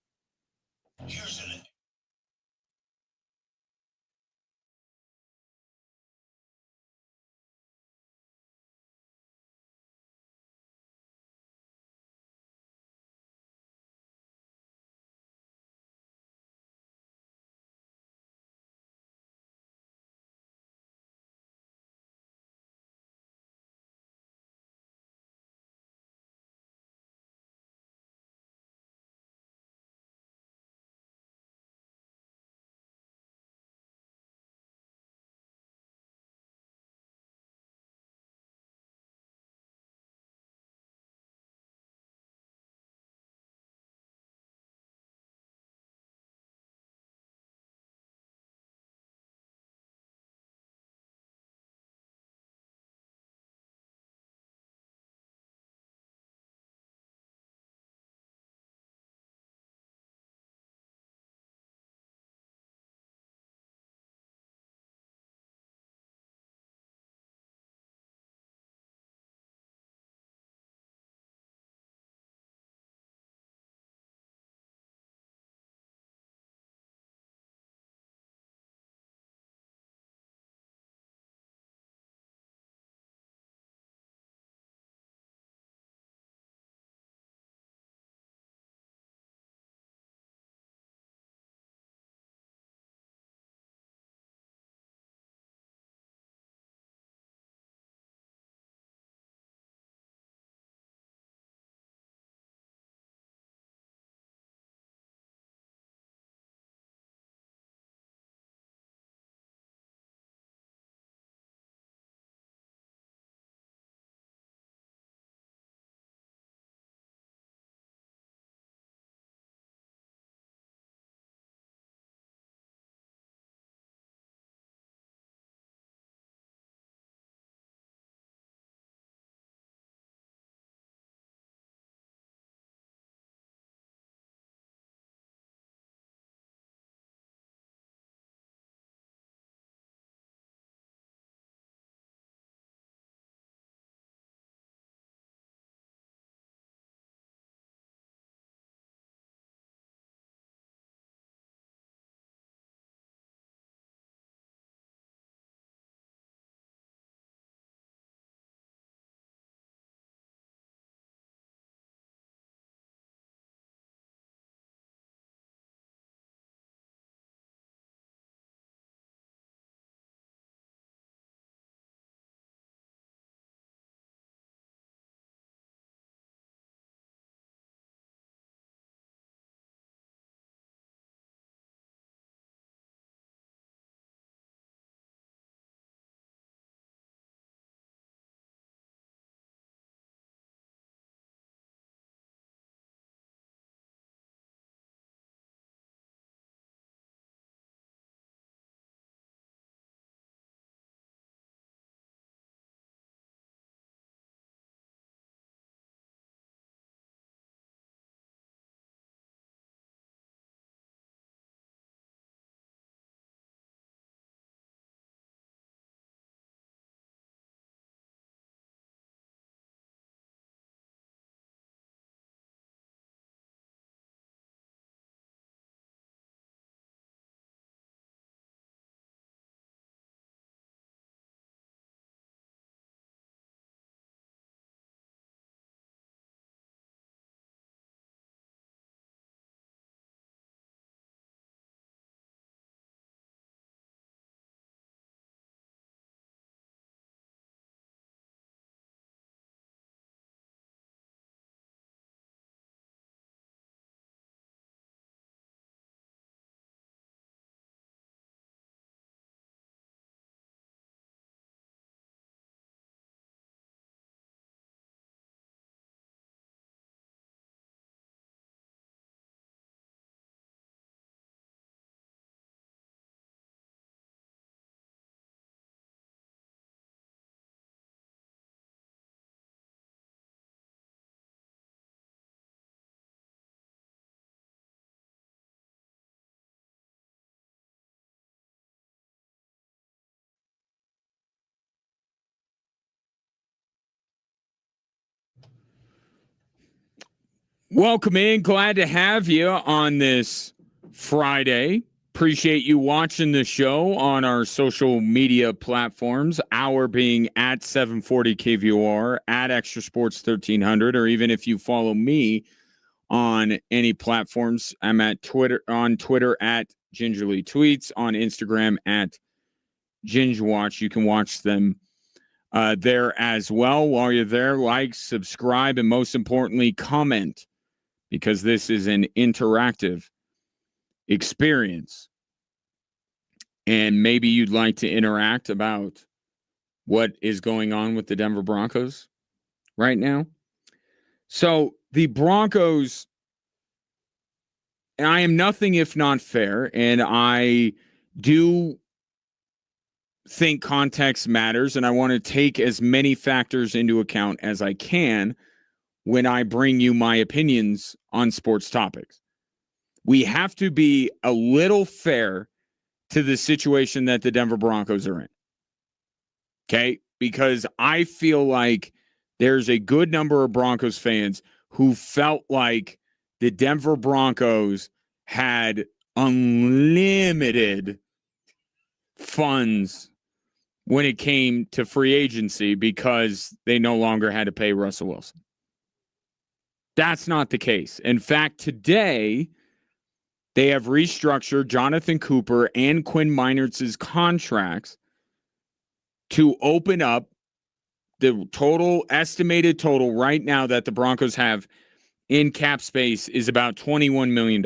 Welcome in. Glad to have you on this Friday. Appreciate you watching the show on our social media platforms. Our being at 740 KVOR, at Extra Sports 1300, or even if you follow me on any platforms, I'm at Twitter at Gingerly Tweets, on Instagram at GingeWatch. You can watch them there as well. While you're there, like, subscribe, and most importantly, comment, because this is an interactive experience. And maybe you'd like to interact about what is going on with the Denver Broncos right now. So the Broncos, and I am nothing if not fair, and I do think context matters, and I want to take as many factors into account as I can when I bring you my opinions on sports topics. We have to be a little fair to the situation that the Denver Broncos are in. Okay? Because I feel like there's a good number of Broncos fans who felt like the Denver Broncos had unlimited funds when it came to free agency because they no longer had to pay Russell Wilson. That's not the case. In fact, today, they have restructured Jonathan Cooper and Quinn Meinertz's contracts to open up the estimated total right now that the Broncos have in cap space is about $21 million.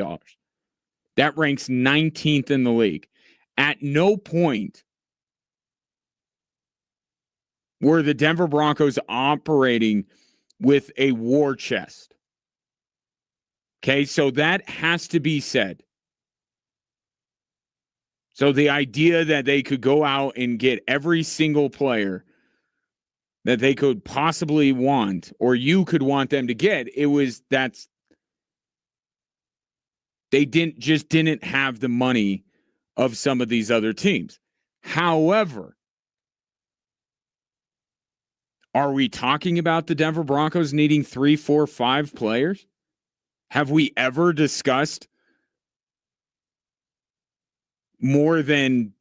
That ranks 19th in the league. At no point were the Denver Broncos operating with a war chest. Okay, so that has to be said. So the idea that they could go out and get every single player that they could possibly want, or you could want them to get, they didn't have the money of some of these other teams. However, are we talking about the Denver Broncos needing 3, 4, 5 players? Have we ever discussed more than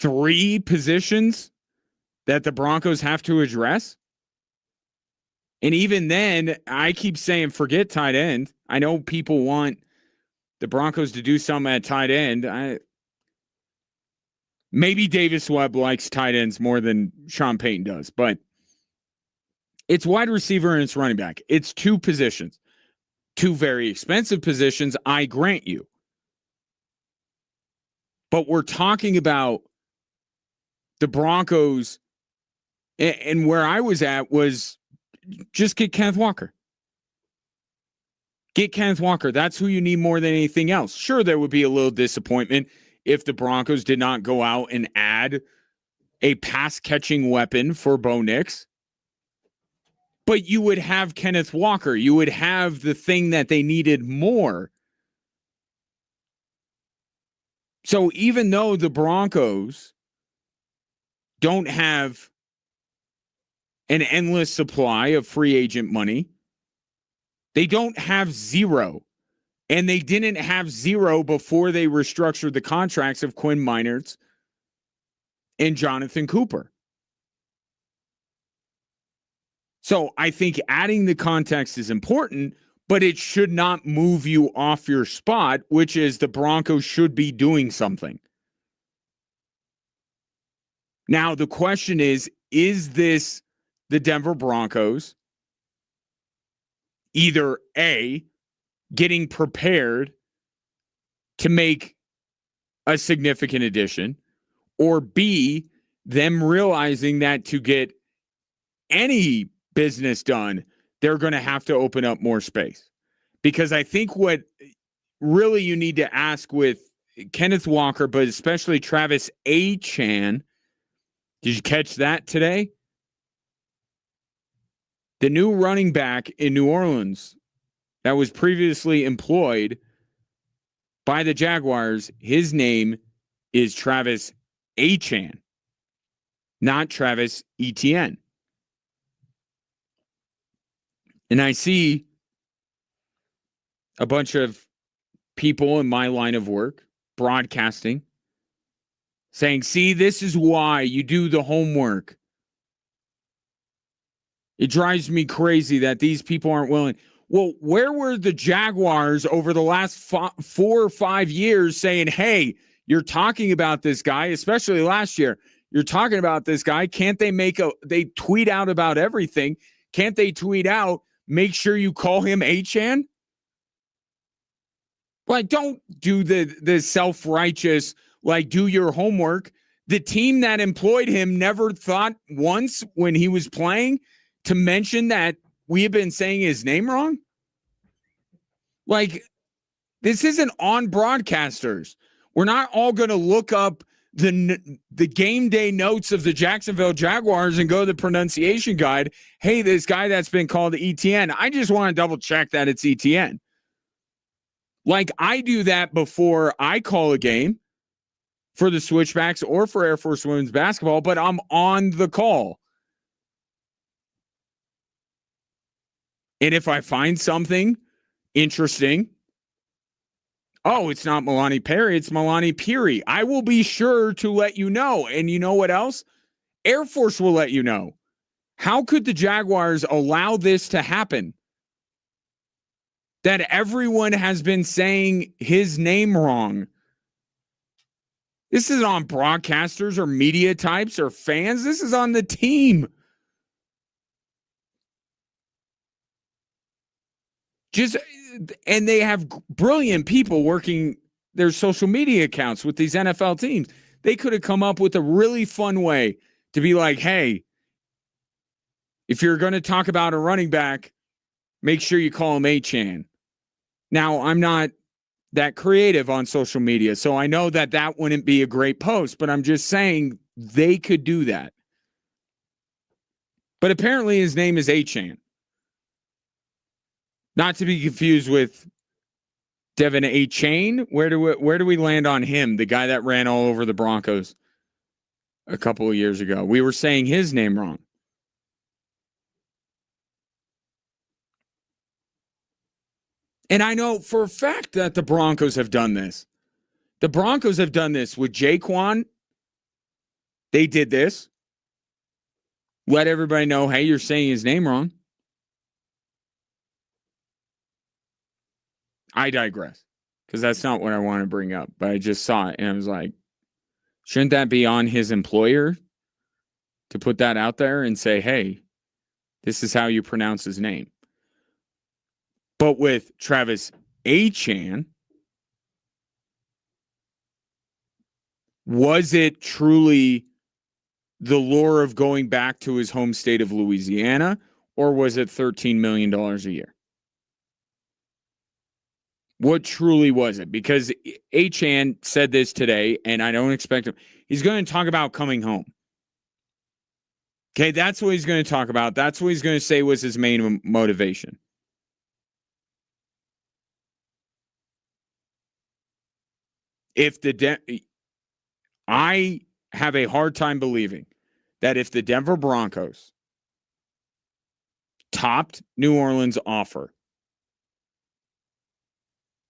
3 positions that the Broncos have to address? And even then, I keep saying forget tight end. I know people want the Broncos to do something at tight end. Maybe Davis Webb likes tight ends more than Sean Payton does, but it's wide receiver and it's running back. It's 2 positions. 2 very expensive positions, I grant you. But we're talking about the Broncos, and where I was at was just get Kenneth Walker. Get Kenneth Walker. That's who you need more than anything else. Sure, there would be a little disappointment if the Broncos did not go out and add a pass-catching weapon for Bo Nix. But you would have Kenneth Walker. You would have the thing that they needed more. So even though the Broncos don't have an endless supply of free agent money, they don't have zero. And they didn't have zero before they restructured the contracts of Quinn Meinertz and Jonathan Cooper. So I think adding the context is important, but it should not move you off your spot, which is the Broncos should be doing something. Now, the question is this the Denver Broncos either A, getting prepared to make a significant addition, or B, them realizing that to get any business done, they're going to have to open up more space? Because I think what really you need to ask with Kenneth Walker, but especially Travis Achan, did you catch that today? The new running back in New Orleans that was previously employed by the Jaguars, his name is Travis Achan, not Travis Etienne. And I see a bunch of people in my line of work, broadcasting, saying, see, this is why you do the homework. It drives me crazy that these people aren't willing. Well, where were the Jaguars over the last 4 or 5 years saying, hey, you're talking about this guy, especially last year, you're talking about this guy. Can't they they tweet out about everything? Can't they tweet out, make sure you call him Achane? Like, don't do the self-righteous, like, do your homework. The team that employed him never thought once when he was playing to mention that we have been saying his name wrong. Like, this isn't on broadcasters. We're not all going to look up the game day notes of the Jacksonville Jaguars and go to the pronunciation guide. Hey, this guy that's been called ETN, I just want to double check that it's ETN. Like, I do that before I call a game for the Switchbacks or for Air Force Women's basketball, but I'm on the call. And if I find something interesting, oh, it's not Milani Perry, it's Milani Peary, I will be sure to let you know. And you know what else? Air Force will let you know. How could the Jaguars allow this to happen? That everyone has been saying his name wrong. This isn't on broadcasters or media types or fans. This is on the team. And they have brilliant people working their social media accounts with these NFL teams. They could have come up with a really fun way to be like, hey, if you're going to talk about a running back, make sure you call him Achane. Now, I'm not that creative on social media, so I know that wouldn't be a great post, but I'm just saying they could do that. But apparently his name is Achane. Not to be confused with Devin Achane. Where do we land on him? The guy that ran all over the Broncos a couple of years ago. We were saying his name wrong. And I know for a fact that the Broncos have done this. The Broncos have done this with Jaquan. They did this. Let everybody know, hey, you're saying his name wrong. I digress, because that's not what I want to bring up. But I just saw it, and I was like, shouldn't that be on his employer to put that out there and say, hey, this is how you pronounce his name? But with Travis Achane, was it truly the lure of going back to his home state of Louisiana, or was it $13 million a year? What truly was it? Because Achane said this today, and I don't expect him. He's going to talk about coming home. Okay, that's what he's going to talk about. That's what he's going to say was his main motivation. I have a hard time believing that if the Denver Broncos topped New Orleans' offer,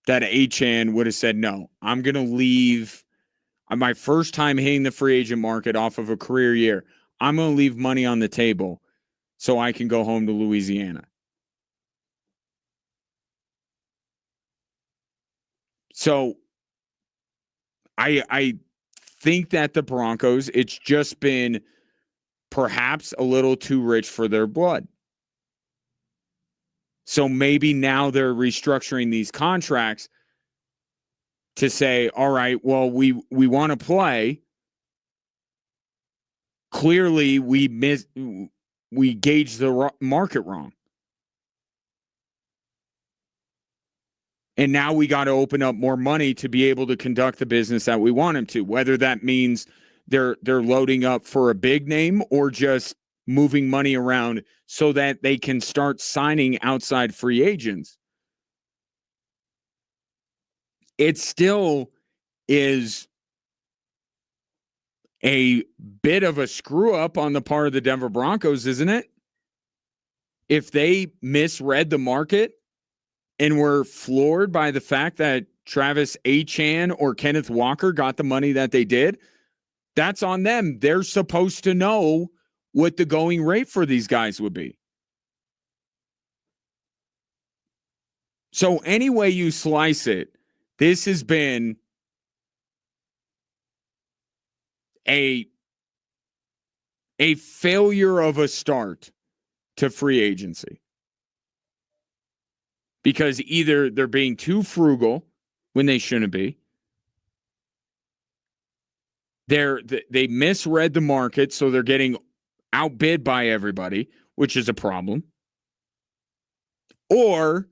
that Achane would have said, no, I'm going to leave. My first time hitting the free agent market off of a career year, I'm going to leave money on the table so I can go home to Louisiana. So I think that the Broncos, it's just been perhaps a little too rich for their blood. So maybe now they're restructuring these contracts to say, all right, well, we want to play. Clearly, we gauged the market wrong. And now we got to open up more money to be able to conduct the business that we want them to, whether that means they're loading up for a big name or just moving money around so that they can start signing outside free agents. It still is a bit of a screw up on the part of the Denver Broncos, isn't it? If they misread the market and we're floored by the fact that Travis Achan or Kenneth Walker got the money that they did, that's on them. They're supposed to know what the going rate for these guys would be. So any way you slice it, this has been a failure of a start to free agency. Because either they're being too frugal when they shouldn't be. They misread the market, so they're getting outbid by everybody, which is a problem. Or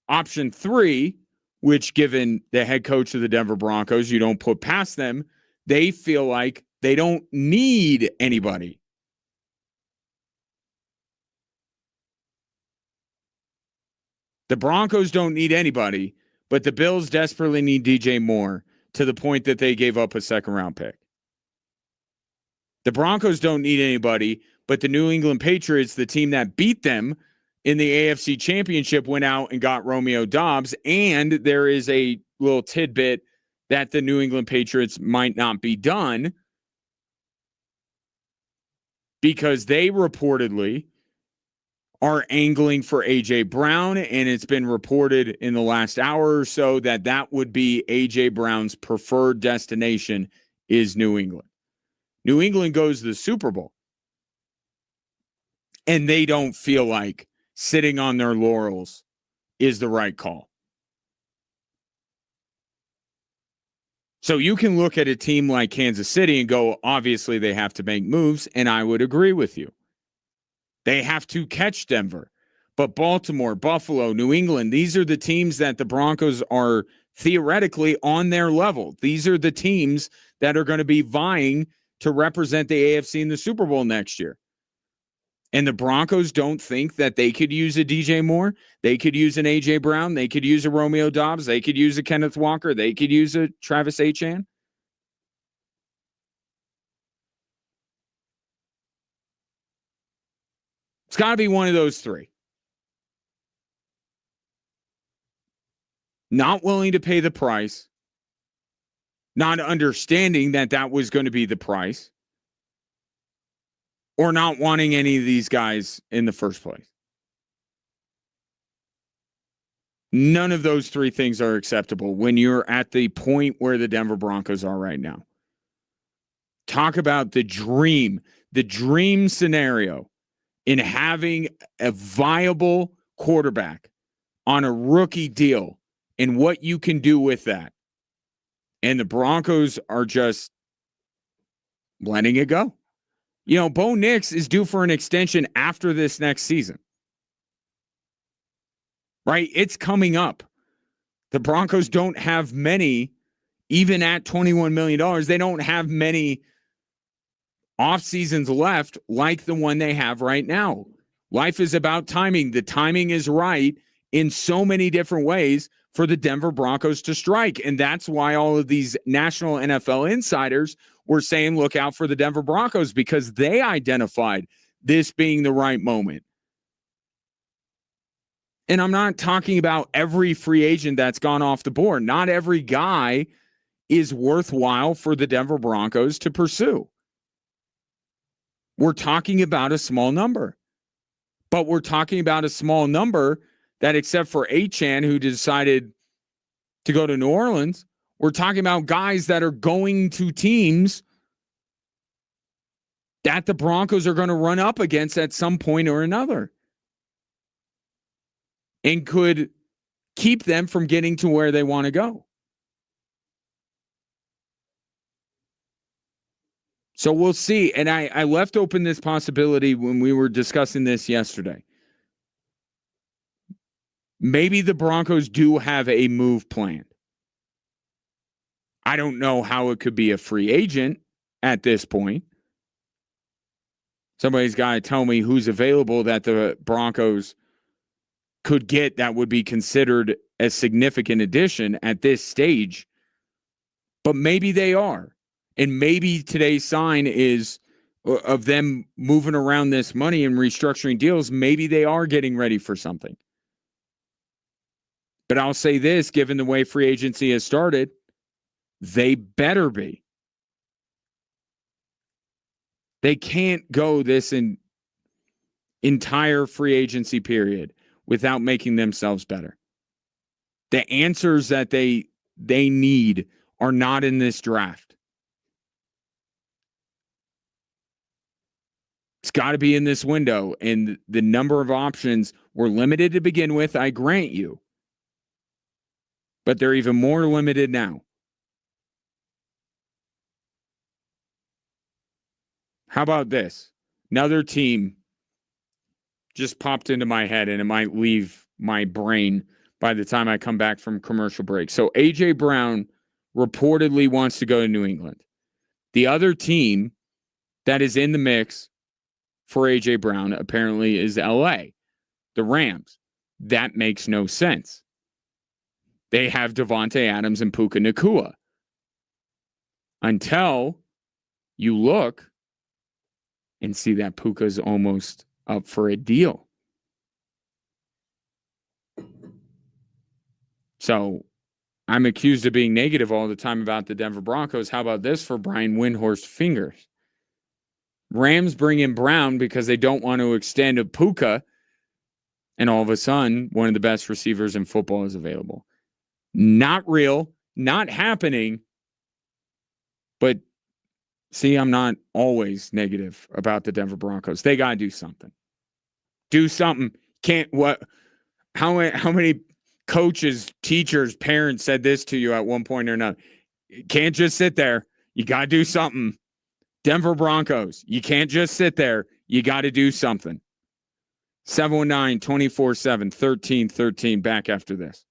option 3, which given the head coach of the Denver Broncos, you don't put past them, they feel like they don't need anybody. The Broncos don't need anybody, but the Bills desperately need DJ Moore to the point that they gave up a second-round pick. The Broncos don't need anybody, but the New England Patriots, the team that beat them in the AFC Championship, went out and got Romeo Doubs, and there is a little tidbit that the New England Patriots might not be done because they reportedly are angling for A.J. Brown, and it's been reported in the last hour or so that that would be A.J. Brown's preferred destination is New England. New England goes to the Super Bowl, and they don't feel like sitting on their laurels is the right call. So you can look at a team like Kansas City and go, obviously they have to make moves, and I would agree with you. They have to catch Denver. But Baltimore, Buffalo, New England, these are the teams that the Broncos are theoretically on their level. These are the teams that are going to be vying to represent the AFC in the Super Bowl next year. And the Broncos don't think that they could use a DJ Moore. They could use an A.J. Brown. They could use a Romeo Doubs. They could use a Kenneth Walker. They could use a Travis Achan. It's got to be one of those three. Not willing to pay the price. Not understanding that that was going to be the price. Or not wanting any of these guys in the first place. None of those three things are acceptable when you're at the point where the Denver Broncos are right now. Talk about the dream scenario in having a viable quarterback on a rookie deal and what you can do with that. And the Broncos are just letting it go. You know, Bo Nix is due for an extension after this next season. Right? It's coming up. The Broncos don't have many, even at $21 million, they don't have many off seasons left like the one they have right now. Life is about timing. The timing is right in so many different ways for the Denver Broncos to strike. And that's why all of these national NFL insiders were saying, look out for the Denver Broncos, because they identified this being the right moment. And I'm not talking about every free agent that's gone off the board. Not every guy is worthwhile for the Denver Broncos to pursue. We're talking about a small number. But we're talking about a small number that, except for Achan, who decided to go to New Orleans, we're talking about guys that are going to teams that the Broncos are going to run up against at some point or another. And could keep them from getting to where they want to go. So we'll see. And I left open this possibility when we were discussing this yesterday. Maybe the Broncos do have a move planned. I don't know how it could be a free agent at this point. Somebody's got to tell me who's available that the Broncos could get that would be considered a significant addition at this stage. But maybe they are. And maybe today's sign is of them moving around this money and restructuring deals. Maybe they are getting ready for something. But I'll say this, given the way free agency has started, they better be. They can't go this entire free agency period without making themselves better. The answers that they need are not in this draft. It's got to be in this window, and the number of options were limited to begin with, I grant you. But they're even more limited now. How about this? Another team just popped into my head, and it might leave my brain by the time I come back from commercial break. So A.J. Brown reportedly wants to go to New England. The other team that is in the mix for A.J. Brown apparently is L.A., the Rams. That makes no sense. They have Devontae Adams and Puka Nacua. Until you look and see that Puka's almost up for a deal. So I'm accused of being negative all the time about the Denver Broncos. How about this for Brian Windhorst fingers? Rams bring in Brown because they don't want to extend a Puka, and all of a sudden, one of the best receivers in football is available. Not real, not happening, but see, I'm not always negative about the Denver Broncos. They got to do something. Do something. Can't what? How many coaches, teachers, parents said this to you at one point or another? Can't just sit there. You got to do something. Denver Broncos, you can't just sit there. You got to do something. 719-24-7-1313. Back after this.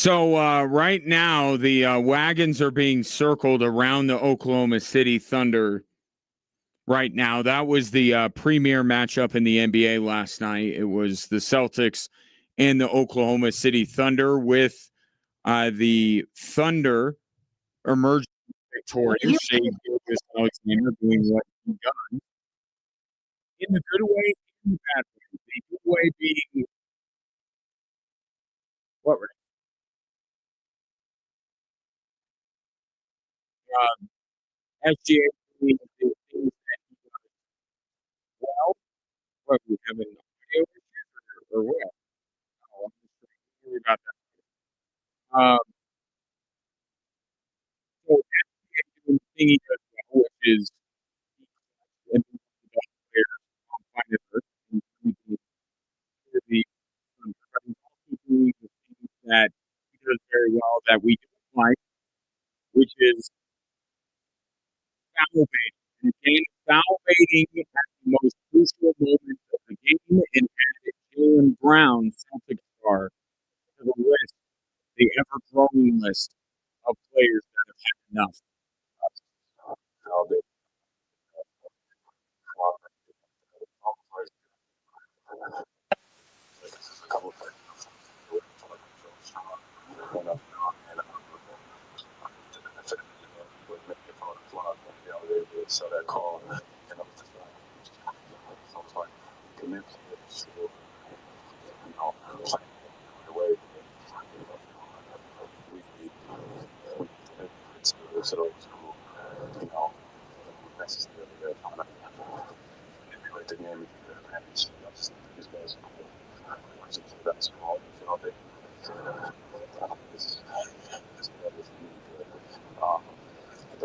So right now, the wagons are being circled around the Oklahoma City Thunder right now. That was the premier matchup in the NBA last night. It was the Celtics and the Oklahoma City Thunder, with the Thunder emerging victorious. Shea Gilgeous-Alexander doing what he done in the good way and the bad way. The good way being what were SGA doing the things that he does well. What we have an audio issue or what? Oh, I'm just worried about that. So SGA doing the thing he does well, which is and the best players on planet Earth. And the but he's also doing the things that he does very well that we don't like, which is foul baiting. And again, foul baiting at the most crucial moment of the game and added Jaylen Brown, Celtic star, to the list, the ever-growing list of players that have had enough. Foul baiting. So that call,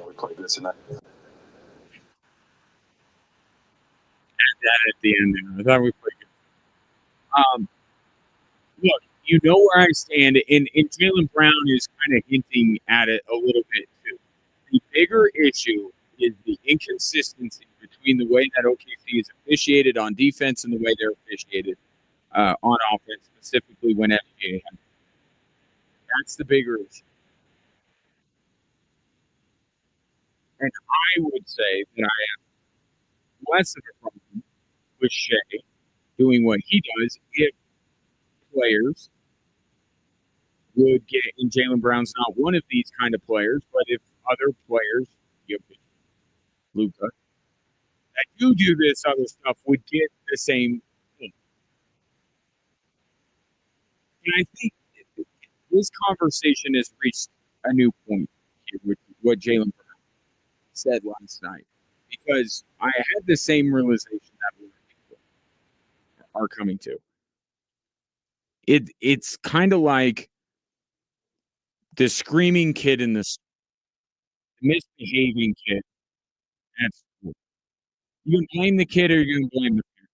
we played good tonight. That at the end there. I thought we played good. Look, you know where I stand, and Jaylen Brown is kind of hinting at it a little bit too. The bigger issue is the inconsistency between the way that OKC is officiated on defense and the way they're officiated on offense, specifically when FGA has. That's the bigger issue. And I would say that I have less of a problem with Shea doing what he does if players would get, and Jaylen Brown's not one of these kind of players, but if other players, Luka, that do this other stuff would get the same thing. And I think this conversation has reached a new point here with what Jaylen Brown said last night, because I had the same realization that we are coming to. It's kind of like the screaming kid in the misbehaving kid at school. You can blame the kid or you can blame the parent.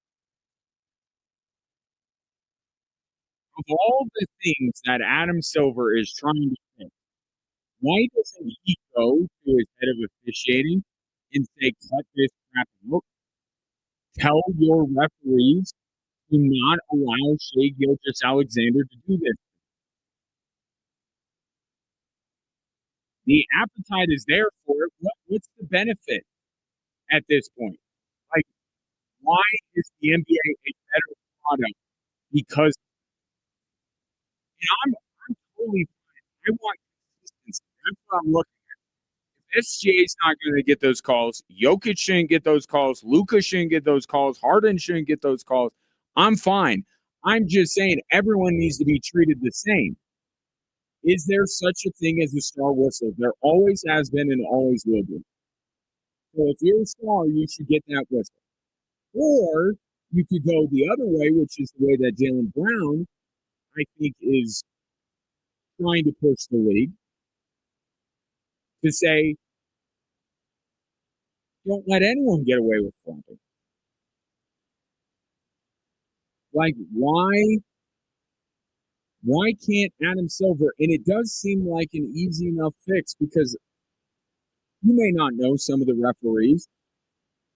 Of all the things that Adam Silver is trying to fix, why doesn't he go to his head of officiating and say, cut this crap out? Tell your referees to not allow Shea Gilgeous-Alexander to do this. The appetite is there for it. What's the benefit at this point? Like, why is the NBA a better product? Because I'm totally fine. I want consistency. That's what I'm looking at. If SGA's not going to get those calls, Jokic shouldn't get those calls, Luka shouldn't get those calls, Harden shouldn't get those calls. I'm fine. I'm just saying everyone needs to be treated the same. Is there such a thing as a star whistle? There always has been and always will be. So if you're a star, you should get that whistle. Or you could go the other way, which is the way that Jaylen Brown, I think, is trying to push the league to say, don't let anyone get away with something. Like, why can't Adam Silver? And it does seem like an easy enough fix, because you may not know some of the referees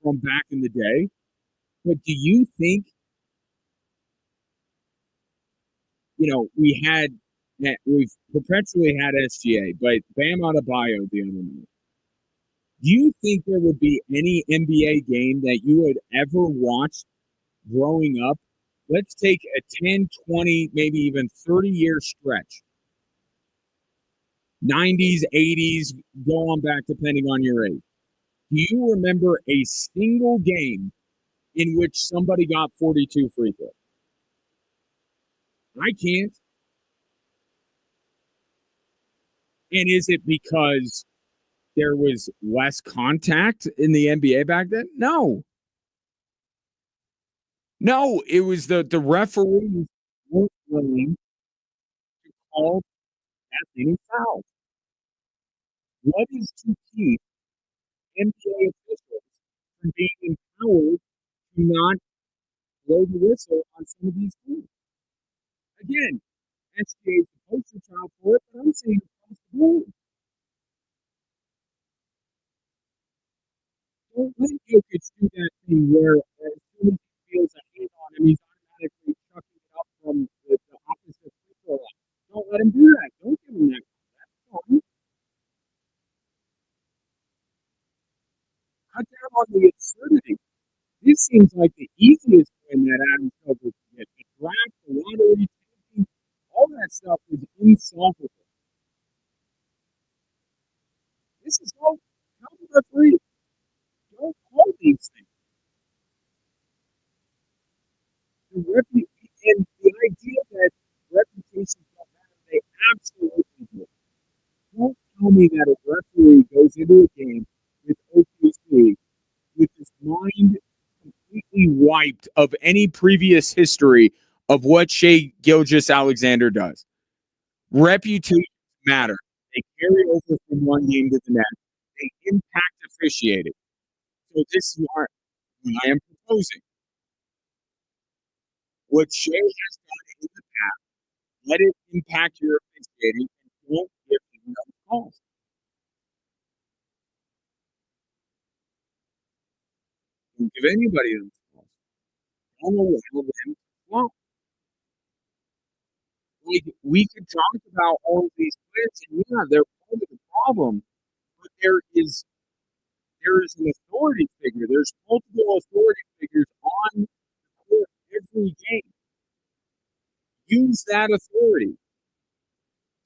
from back in the day, but do you think, we had Yeah, we've perpetually had SGA, but Bam Adebayo the other night. Do you think there would be any NBA game that you would ever watch growing up? Let's take a 10, 20, maybe even 30-year stretch. 90s, 80s, go on back depending on your age. Do you remember a single game in which somebody got 42 free throws? I can't. And is it because there was less contact in the NBA back then? No. No, it was the referees weren't willing to call that many fouls. What is to keep NBA officials from being empowered to not blow the whistle on some of these things? Again, SGA is the poster child for it, but I'm saying across the board. Don't let Jokic do that thing where as soon as he feels a hand on him, he's automatically chucking it up from the opposite free throw line. Don't let him do that. Don't give him that. That's fine. Cut down on the absurdity. This seems like the easiest win that Adam Silver can get. The draft, the lottery, tanking, all that stuff is insolvable. This is all tell the referee. Don't call these things. And the idea that reputations don't matter, they absolutely do. Don't tell me that a referee goes into a game with OKC with his mind completely wiped of any previous history of what Shea Gilgeous-Alexander does. Reputations matter. They carry over from one game to the next. They impact officiating. So this is what I am proposing. What Shea has done in the past, let it impact your officiating and don't give him those calls. Don't give anybody those calls. Don't allow them to flop. We could talk about all of these players, and yeah, they're part of the problem, but there is an authority figure. There's multiple authority figures on the court every game. Use that authority.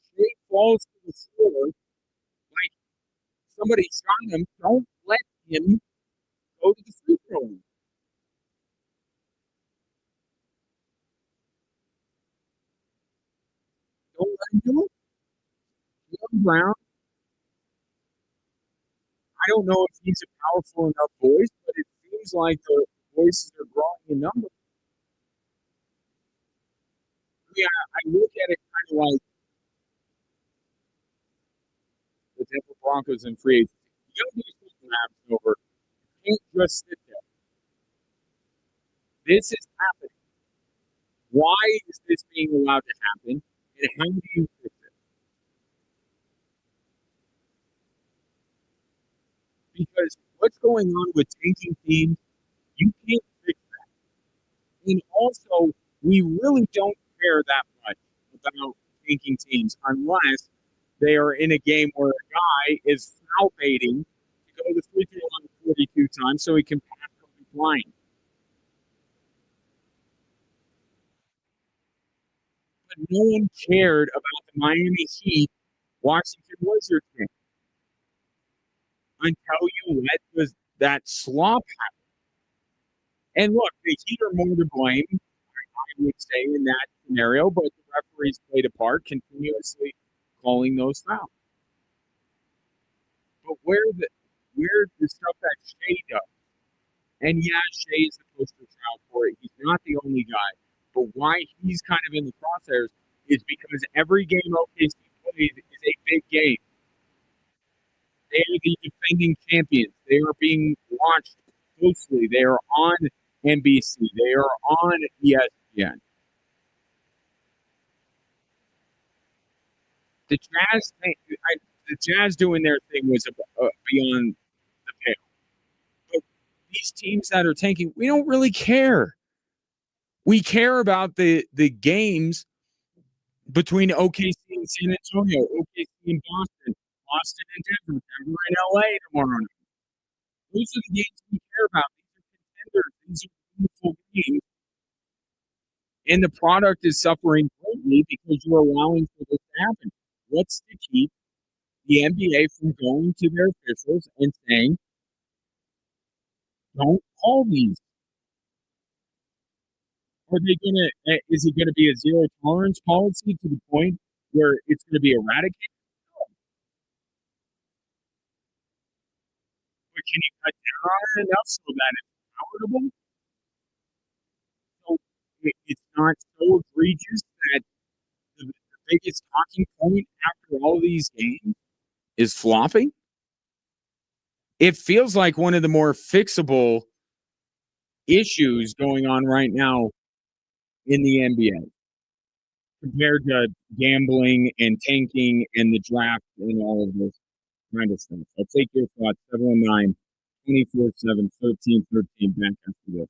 If he falls to the floor like somebody shot him, don't let him go to the free throw line. Don't let him do it. Jaylen Brown, I don't know if he's a powerful enough voice, but it seems like the voices are growing in number. Yeah, I look at it kind of like the Denver Broncos and free agency. You got to do something happens over. You can't just sit there. This is happening. Why is this being allowed to happen? And how do you fix it? Because what's going on with tanking teams, you can't fix that. And also, we really don't care that much about tanking teams unless they are in a game where a guy is foul baiting to go to the free throw line 42 times so he can pass Kobe Bryant. But no one cared about the Miami Heat Washington Wizards game until you let that slop happen. And look, the Heat are more to blame, I would say, in that scenario, but the referees played a part, continuously calling those fouls. But where the stuff that Shea does, and yeah, Shea is the poster child for it. He's not the only guy. But why he's kind of in the crosshairs is because every game OKC plays is a big game. They are the defending champions. They are being watched closely. They are on NBC. They are on ESPN. The Jazz doing their thing was beyond the pale. But these teams that are tanking, we don't really care. We care about the games between OKC in San Antonio, OKC in Boston, Boston and Denver, Denver and LA tomorrow night. Those are the games we care about. These are contenders. These are beautiful games. And the product is suffering greatly because you're allowing for this to happen. What's to keep the NBA from going to their officials and saying, don't call these? Are they gonna? Is it gonna be a zero tolerance policy to the point where it's gonna be eradicated? But can you cut down on it enough so that it's palatable? So it's not so egregious that the biggest talking point after all these games is flopping. It feels like one of the more fixable issues going on right now in the NBA compared to gambling and tanking and the draft and all of this kind of stuff. I'll take your thoughts. 719 24/7 1313 back after this.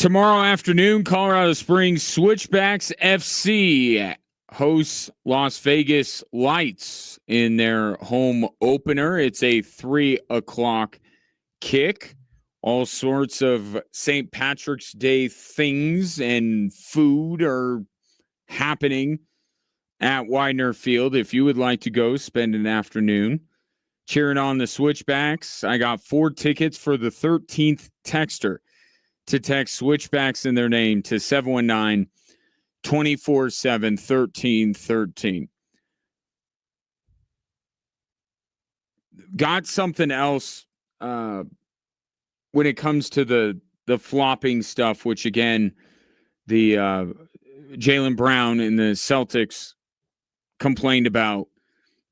Tomorrow afternoon, Colorado Springs Switchbacks FC hosts Las Vegas Lights in their home opener. It's a 3:00 kick. All sorts of St. Patrick's Day things and food are happening at Widener Field. If you would like to go spend an afternoon cheering on the Switchbacks, I got 4 tickets for the 13th texter to text Switchbacks in their name to 719-247-1313. Got something else when it comes to the flopping stuff, which again, the Jaylen Brown and the Celtics complained about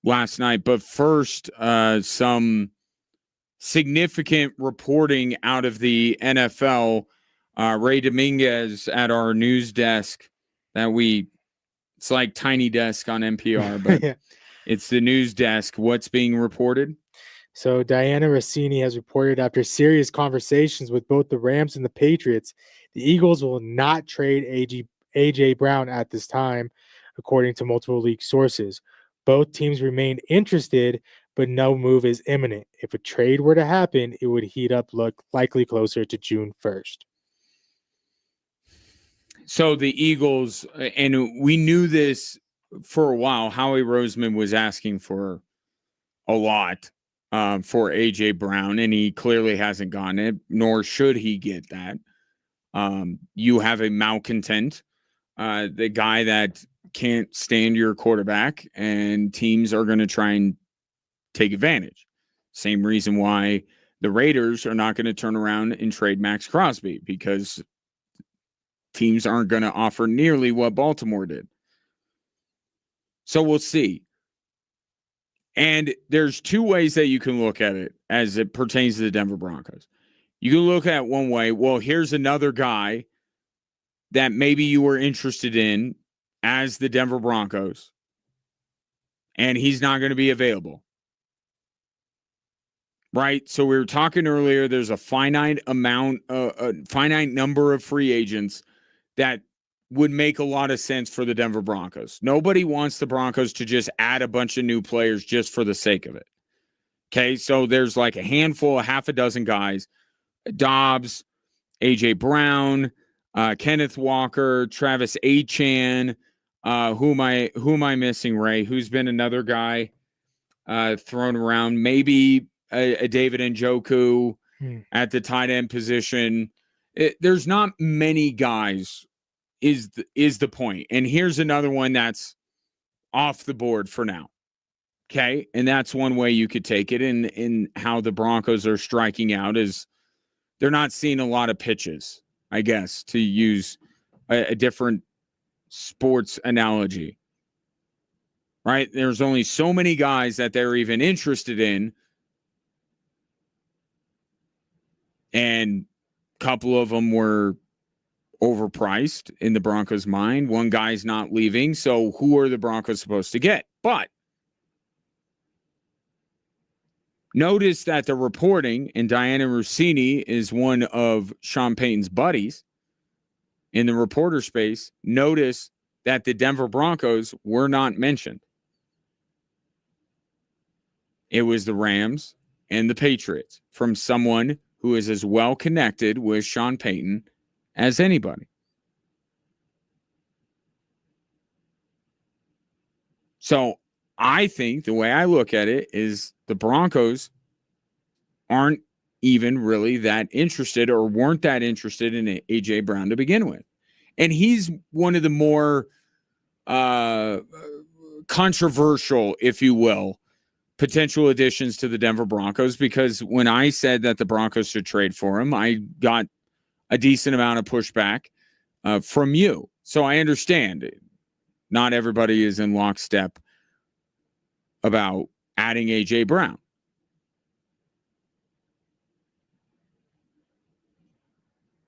last night. But first, some significant reporting out of the NFL. Ray Dominguez at our news desk it's like tiny desk on NPR, but Yeah. It's the news desk. What's being reported? So Diana Rossini has reported after serious conversations with both the Rams and the Patriots, the Eagles will not trade A.J. Brown at this time, according to multiple league sources. Both teams remain interested, but no move is imminent. If a trade were to happen, it would heat up likely closer to June 1st. So the Eagles, and we knew this for a while, Howie Roseman was asking for a lot for A.J. Brown, and he clearly hasn't gotten it, nor should he get that. You have a malcontent, the guy that can't stand your quarterback, and teams are going to try and take advantage. Same reason why the Raiders are not going to turn around and trade Max Crosby, because teams aren't going to offer nearly what Baltimore did. So we'll see. And there's 2 ways that you can look at it as it pertains to the Denver Broncos. You can look at one way, well, here's another guy that maybe you were interested in as the Denver Broncos, and he's not going to be available. Right? So we were talking earlier, there's a finite number of free agents that would make a lot of sense for the Denver Broncos. Nobody wants the Broncos to just add a bunch of new players just for the sake of it. Okay, so there's like a handful, a half a dozen guys. Dobbs, A.J. Brown, Kenneth Walker, Travis Achan. Who am I missing, Ray? Who's been another guy thrown around? Maybe a David Njoku at the tight end position. There's not many guys is the point. And here's another one that's off the board for now. Okay? And that's one way you could take it in how the Broncos are striking out is they're not seeing a lot of pitches, I guess, to use a different sports analogy. Right? There's only so many guys that they're even interested in. And a couple of them were overpriced in the Broncos' mind. One guy's not leaving. So who are the Broncos supposed to get? But notice that the reporting, and Diana Rossini is one of Sean Payton's buddies in the reporter space. Notice that the Denver Broncos were not mentioned. It was the Rams and the Patriots from someone who is as well connected with Sean Payton as anybody. So I think the way I look at it is the Broncos aren't even really that interested or weren't that interested in A.J. Brown to begin with. And he's one of the more controversial, if you will, potential additions to the Denver Broncos, because when I said that the Broncos should trade for him, I got a decent amount of pushback from you. So I understand not everybody is in lockstep about adding A.J. Brown.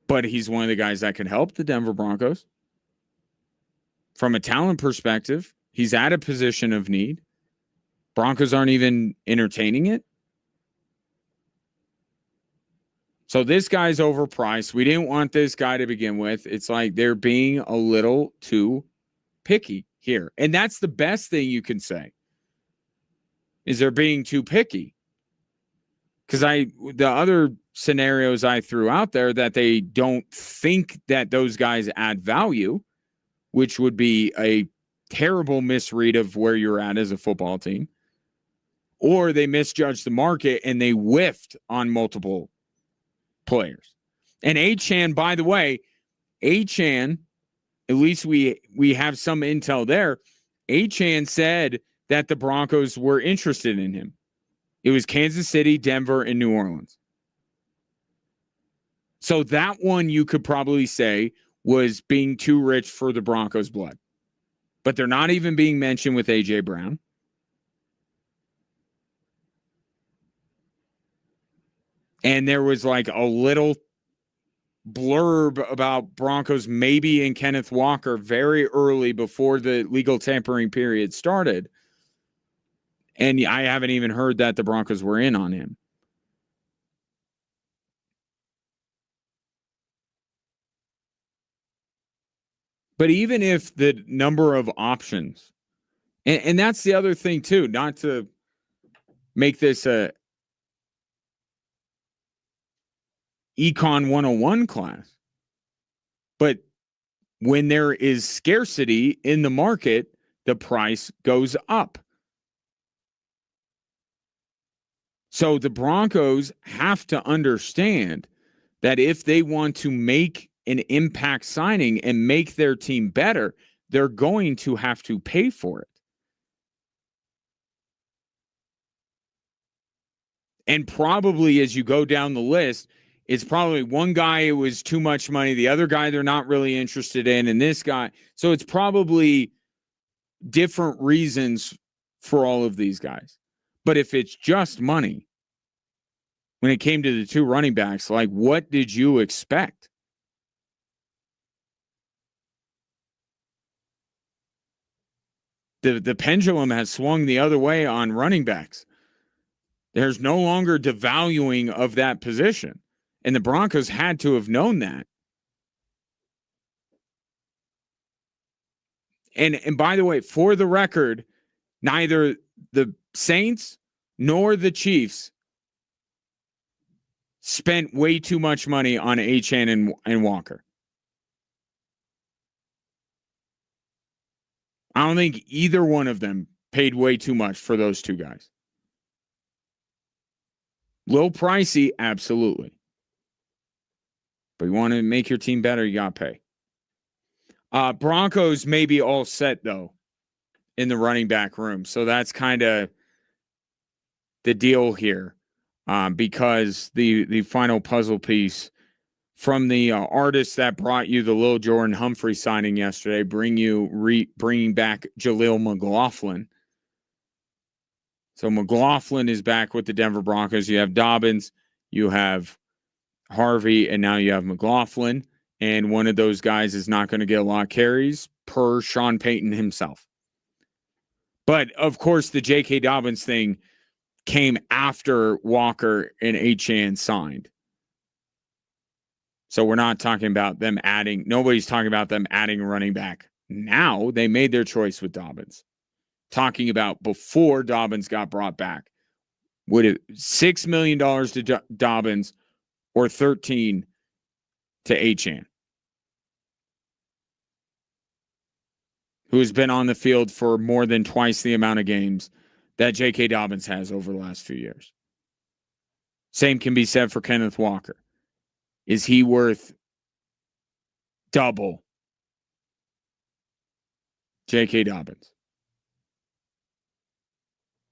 But he's one of the guys that can help the Denver Broncos. From a talent perspective, he's at a position of need. Broncos aren't even entertaining it. So this guy's overpriced. We didn't want this guy to begin with. It's like they're being a little too picky here. And that's the best thing you can say, is they're being too picky. Because the other scenarios I threw out there, that they don't think that those guys add value, which would be a terrible misread of where you're at as a football team, or they misjudged the market and they whiffed on multiple players. And Achane, by the way, Achane, at least we have some intel there. Achane said that the Broncos were interested in him. It was Kansas City, Denver, and New Orleans. So that one you could probably say was being too rich for the Broncos' blood. But they're not even being mentioned with A.J. Brown. And there was like a little blurb about Broncos maybe in Kenneth Walker very early before the legal tampering period started. And I haven't even heard that the Broncos were in on him. But even if the number of options, and that's the other thing too, not to make this a Econ 101 class, but when there is scarcity in the market, the price goes up. So the Broncos have to understand that if they want to make an impact signing and make their team better, they're going to have to pay for it. And probably as you go down the list, it's probably one guy it was too much money, the other guy they're not really interested in, and this guy. So it's probably different reasons for all of these guys. But if it's just money, when it came to the two running backs, like, what did you expect? The pendulum has swung the other way on running backs. There's no longer devaluing of that position. And the Broncos had to have known that. And by the way, for the record, neither the Saints nor the Chiefs spent way too much money on Achane and Walker. I don't think either one of them paid way too much for those two guys. Little pricey, absolutely. But you want to make your team better, you got to pay. Broncos may be all set, though, in the running back room. So that's kind of the deal here, because the final puzzle piece from the artist that brought you the Lil Jordan Humphrey signing yesterday, bringing back Jaleel McLaughlin. So McLaughlin is back with the Denver Broncos. You have Dobbins, you have Harvey, and now you have McLaughlin. And one of those guys is not going to get a lot of carries, per Sean Payton himself. But, of course, the J.K. Dobbins thing came after Walker and Achane signed. So we're not talking about them adding – nobody's talking about them adding a running back. Now they made their choice with Dobbins. Talking about before Dobbins got brought back. Would it $6 million to Dobbins or $13 to Achane, who has been on the field for more than twice the amount of games that J.K. Dobbins has over the last few years? Same can be said for Kenneth Walker. Is he worth double J.K. Dobbins?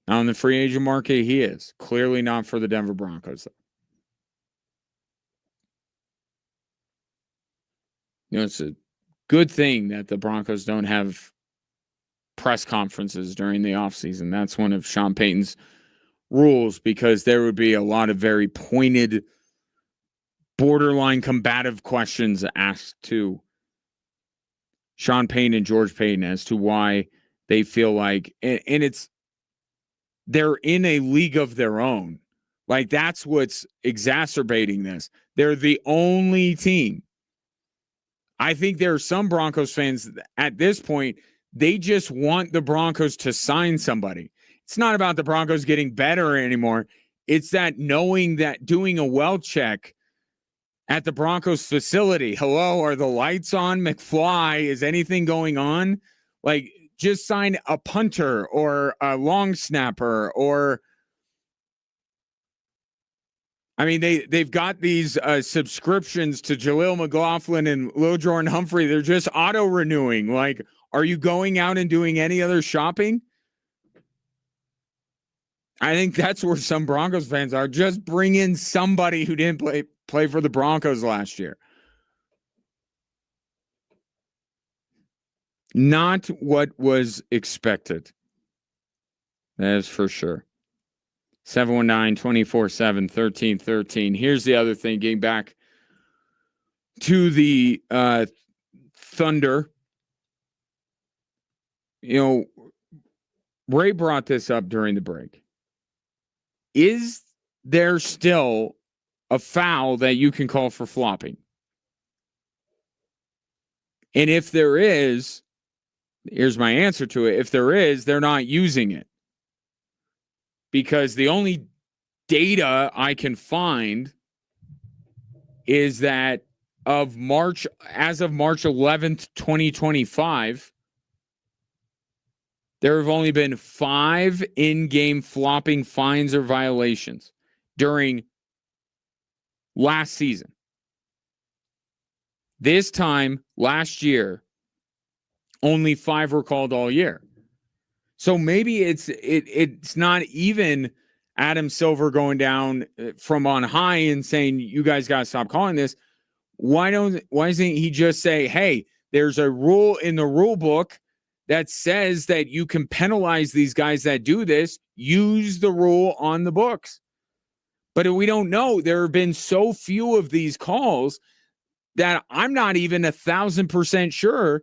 On the free agent market, he is. Clearly not for the Denver Broncos, though. You know, it's a good thing that the Broncos don't have press conferences during the offseason. That's one of Sean Payton's rules, because there would be a lot of very pointed, borderline combative questions asked to Sean Payton and George Payton as to why they feel like, and they're in a league of their own. Like, that's what's exacerbating this. They're the only team. I think there are some Broncos fans at this point, they just want the Broncos to sign somebody. It's not about the Broncos getting better anymore. It's that knowing that doing a well check at the Broncos facility. Hello, are the lights on? McFly, is anything going on? Like, just sign a punter or a long snapper or I mean, they've got these subscriptions to Jaleel McLaughlin and Lil Jordan Humphrey. They're just auto-renewing. Like, are you going out and doing any other shopping? I think that's where some Broncos fans are. Just bring in somebody who didn't play for the Broncos last year. Not what was expected. That is for sure. 719-247-1313. Here's the other thing, getting back to the Thunder. You know, Ray brought this up during the break. Is there still a foul that you can call for flopping? And if there is, here's my answer to it. If there is, they're not using it. Because the only data I can find is that as of March 11th, 2025, there have only been 5 in-game flopping fines or violations during last season. This time, last year, only 5 were called all year. So maybe it's not even Adam Silver going down from on high and saying, you guys got to stop calling this. Why doesn't he just say, hey, there's a rule in the rule book that says that you can penalize these guys that do this, use the rule on the books. But we don't know. There have been so few of these calls that I'm not even 1,000% sure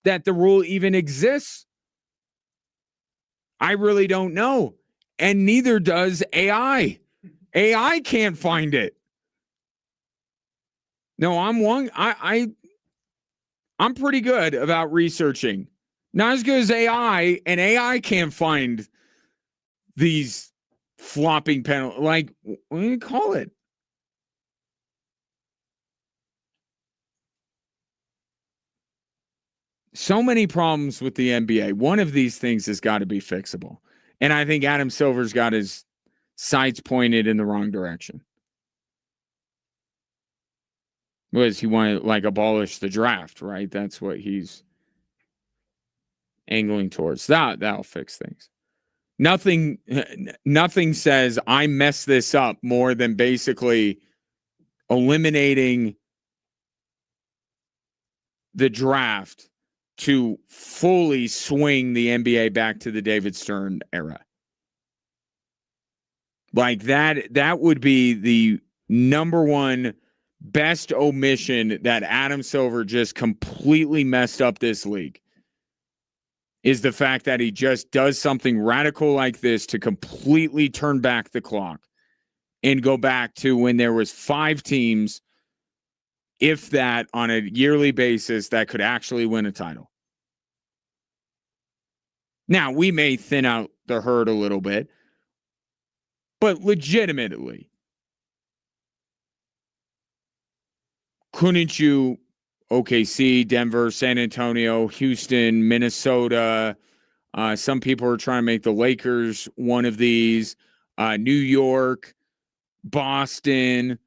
that the rule even exists. I really don't know. And neither does AI. AI can't find it. No, I'm pretty good about researching. Not as good as AI, and AI can't find these flopping penalties. Like, what do you call it? So many problems with the NBA. One of these things has got to be fixable. And I think Adam Silver's got his sights pointed in the wrong direction. Was he want to like abolish the draft, right? That's what he's angling towards. That'll fix things. Nothing says I messed this up more than basically eliminating the draft to fully swing the NBA back to the David Stern era. Like that would be the number one best omission that Adam Silver just completely messed up this league. Is the fact that he just does something radical like this to completely turn back the clock and go back to when there was 5 teams, if that, on a yearly basis that could actually win a title. Now, we may thin out the herd a little bit, but legitimately, couldn't you, OKC, Denver, San Antonio, Houston, Minnesota, some people are trying to make the Lakers one of these, New York, Boston.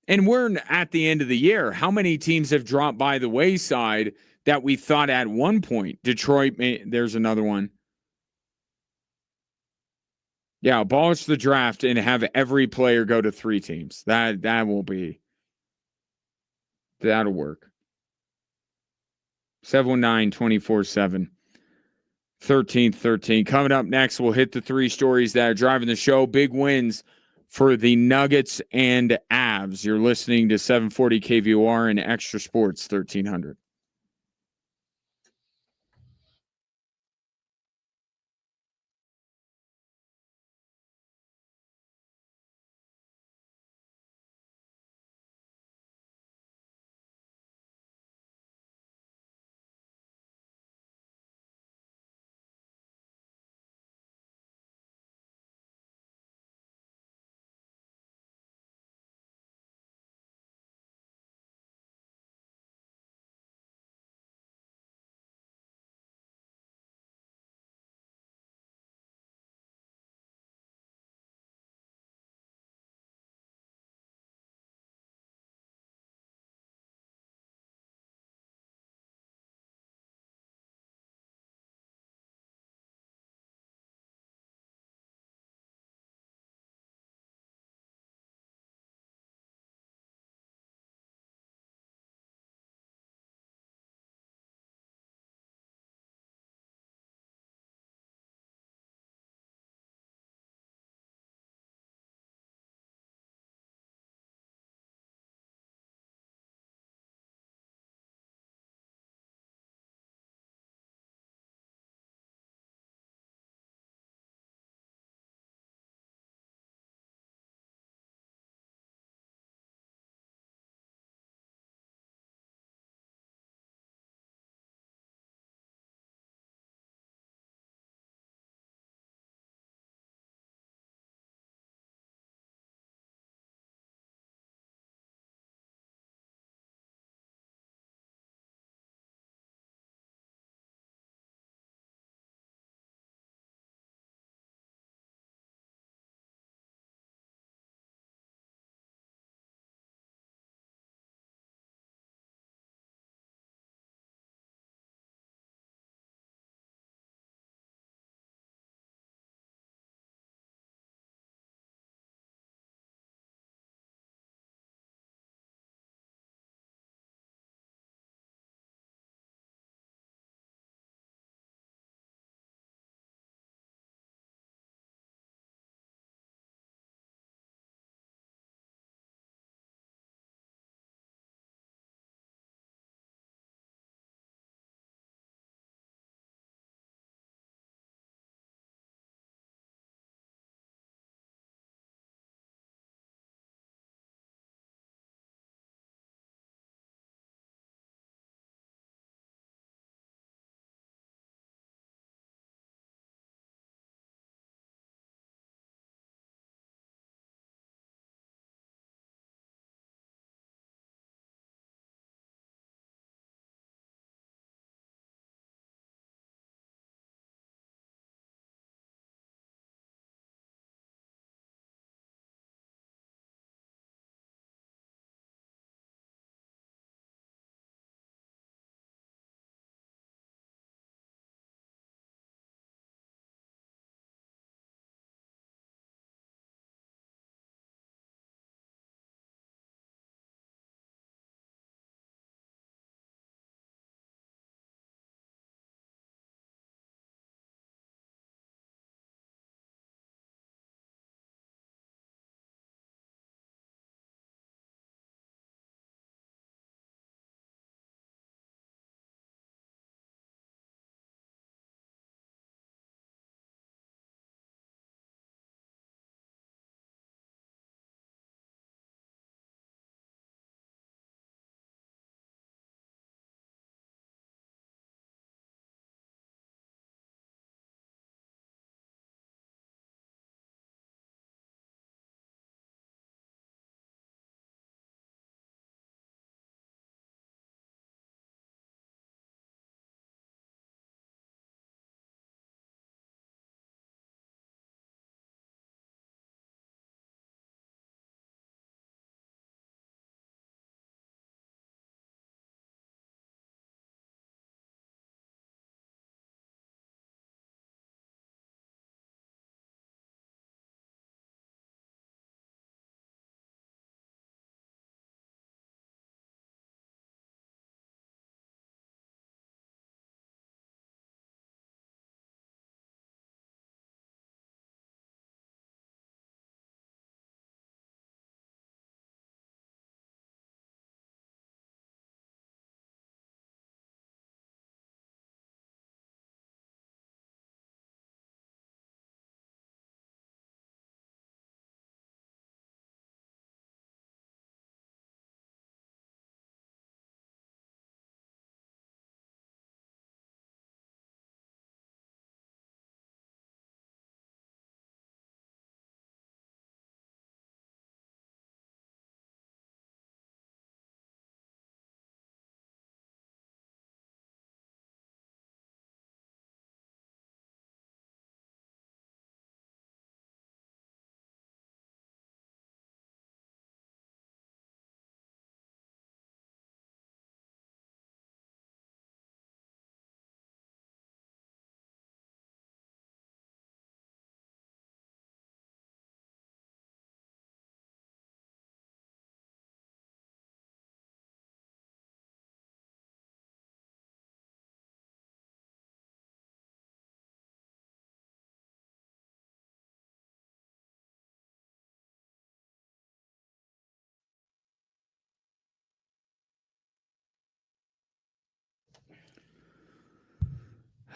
And we're at the end of the year. How many teams have dropped by the wayside that we thought at one point? Detroit, there's another one. Yeah, abolish the draft and have every player go to 3 teams. That'll work. 719-247. 1313. Coming up next, we'll hit the 3 stories that are driving the show. Big wins for the Nuggets and Avs. You're listening to 740 KVOR and Extra Sports 1300.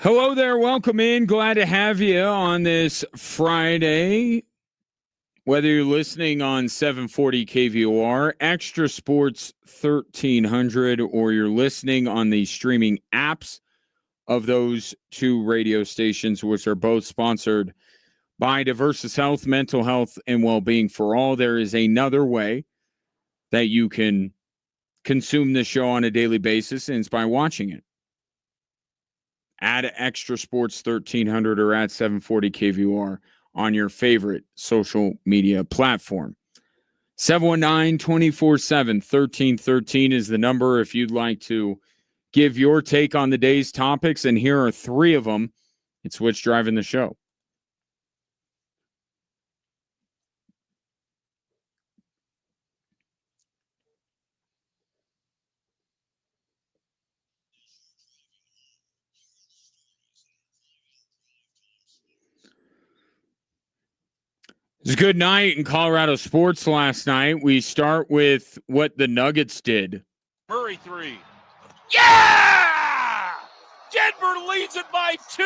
Hello there. Welcome in. Glad to have you on this Friday. Whether you're listening on 740 KVOR, Extra Sports 1300, or you're listening on the streaming apps of those two radio stations, which are both sponsored by Diversus Health, Mental Health, and Wellbeing for All, there is another way that you can consume the show on a daily basis, and it's by watching it. At Extra Sports 1300 or at 740 KVOR on your favorite social media platform. 719-247-1313 is the number if you'd like to give your take on the day's topics, and here are three of them. It's what's driving the show. It was a good night in Colorado sports last night. We start with what the Nuggets did. Murray three. Yeah! Denver leads it by 2,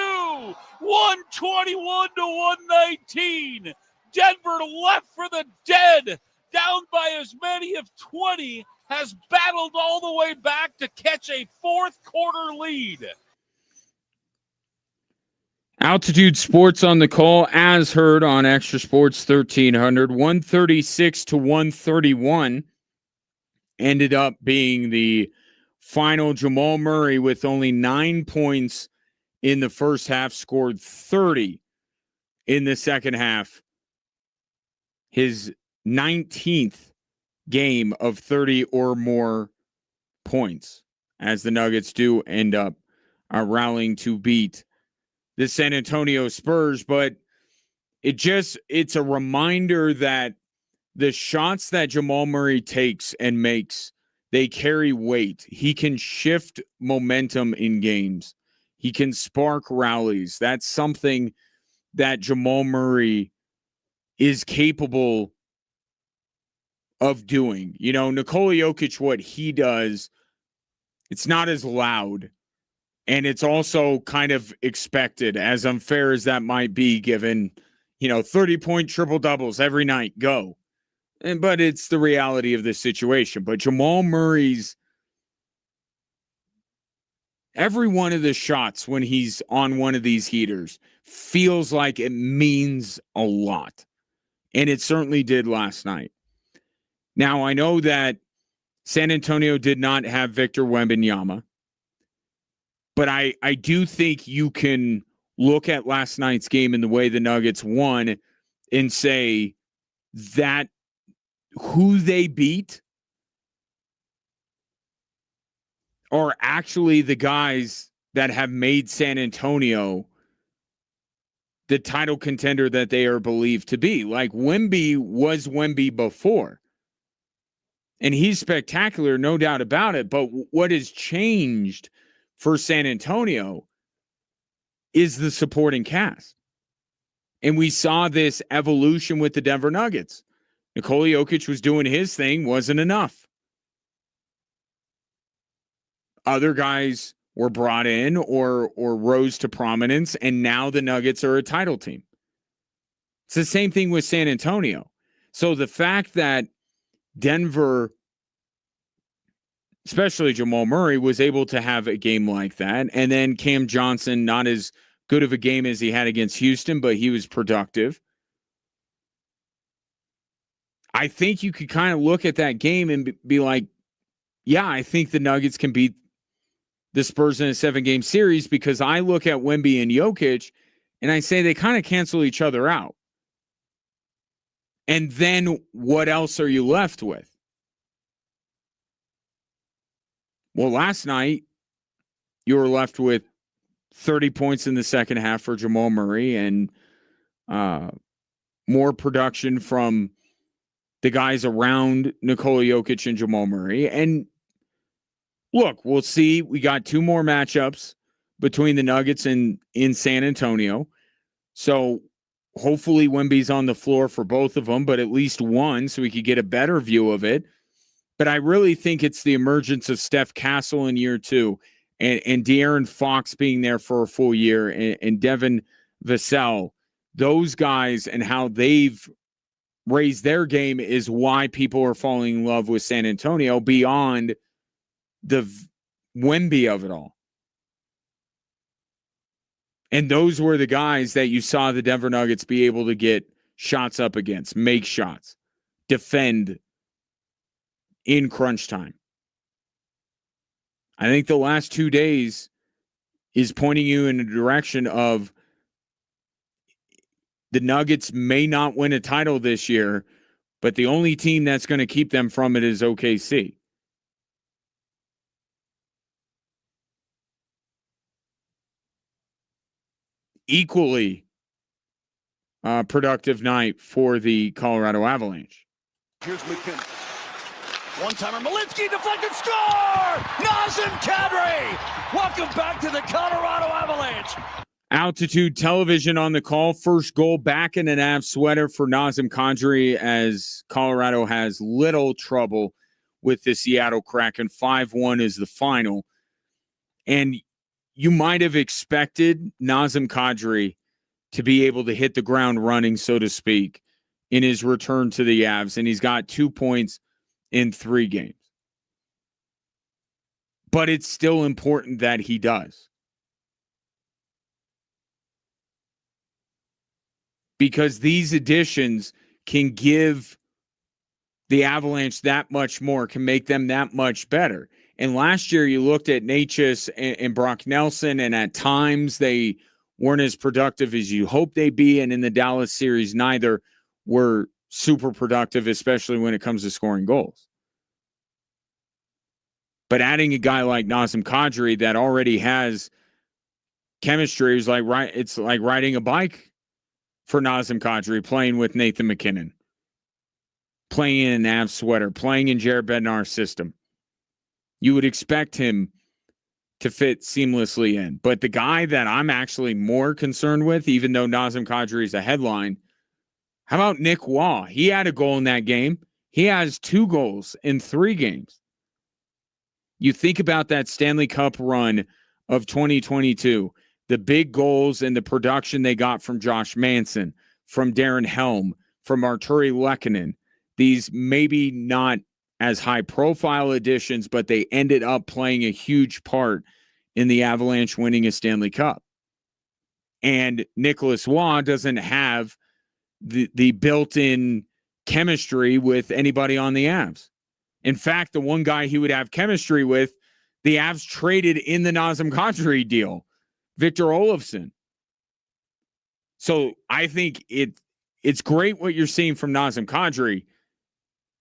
121 to 119. Denver left for the dead, down by as many as 20, has battled all the way back to catch a fourth quarter lead. Altitude Sports on the call, as heard on Extra Sports 1300. 136 to 131 ended up being the final. Jamal Murray, with only 9 points in the first half, scored 30 in the second half. His 19th game of 30 or more points, as the Nuggets do end up rallying to beat the San Antonio Spurs. But it's a reminder that the shots that Jamal Murray takes and makes, they carry weight. He can shift momentum in games. He can spark rallies. That's something that Jamal Murray is capable of doing. You know, Nikola Jokic, what he does, it's not as loud. And it's also kind of expected, as unfair as that might be, given, 30-point triple-doubles every night, go. But it's the reality of this situation. But Jamal Murray's, every one of the shots when he's on one of these heaters feels like it means a lot. And it certainly did last night. Now, I know that San Antonio did not have Victor Wembanyama. But I do think you can look at last night's game and the way the Nuggets won and say that who they beat are actually the guys that have made San Antonio the title contender that they are believed to be. Like, Wemby was Wemby before. And he's spectacular, no doubt about it. But what has changed for San Antonio is the supporting cast. And we saw this evolution with the Denver Nuggets. Nikola Jokic was doing his thing, wasn't enough. Other guys were brought in or rose to prominence, and now the Nuggets are a title team. It's the same thing with San Antonio. So the fact that Denver, especially Jamal Murray, was able to have a game like that. And then Cam Johnson, not as good of a game as he had against Houston, but he was productive. I think you could kind of look at that game and be like, yeah, I think the Nuggets can beat the Spurs in a 7-game series, because I look at Wemby and Jokic and I say they kind of cancel each other out. And then what else are you left with? Well, last night, you were left with 30 points in the second half for Jamal Murray and more production from the guys around Nikola Jokic and Jamal Murray. And look, we'll see. We got 2 more matchups between the Nuggets and in San Antonio. So hopefully Wemby's on the floor for both of them, but at least one, so we could get a better view of it. But I really think it's the emergence of Steph Castle in year 2 and De'Aaron Fox being there for a full year, and Devin Vassell, those guys and how they've raised their game is why people are falling in love with San Antonio beyond the Wemby of it all. And those were the guys that you saw the Denver Nuggets be able to get shots up against, make shots, defend in crunch time. I think the last 2 days is pointing you in a direction of the Nuggets may not win a title this year, but the only team that's going to keep them from it is OKC. Equally productive night for the Colorado Avalanche. Here's McKinnon. One-timer, Malinsky, deflected, score! Nazem Kadri! Welcome back to the Colorado Avalanche. Altitude Television on the call. First goal back in an Avs sweater for Nazem Kadri as Colorado has little trouble with the Seattle Kraken. 5-1 is the final. And you might have expected Nazem Kadri to be able to hit the ground running, so to speak, in his return to the Avs. And he's got 2 points in 3 games. But it's still important that he does. Because these additions can give the Avalanche that much more, can make them that much better. And last year you looked at Natchez and Brock Nelson, and at times they weren't as productive as you hoped they'd be. And in the Dallas series, neither were super productive, especially when it comes to scoring goals. But adding a guy like Nazem Kadri that already has chemistry is it's like riding a bike for Nazem Kadri, playing with Nathan McKinnon, playing in an Avs sweater, playing in Jared Bednar's system. You would expect him to fit seamlessly in. But the guy that I'm actually more concerned with, even though Nazem Kadri is a headline, how about Nick Waugh? He had a goal in that game. He has 2 goals in 3 games. You think about that Stanley Cup run of 2022, the big goals and the production they got from Josh Manson, from Darren Helm, from Arturi Lehkonen. These maybe not as high-profile additions, but they ended up playing a huge part in the Avalanche winning a Stanley Cup. And Nicholas Waugh doesn't have the built-in chemistry with anybody on the Avs. In fact, the one guy he would have chemistry with, the Avs traded in the Nazem Kadri deal, Victor Olofsson. So I think it's great what you're seeing from Nazem Kadri.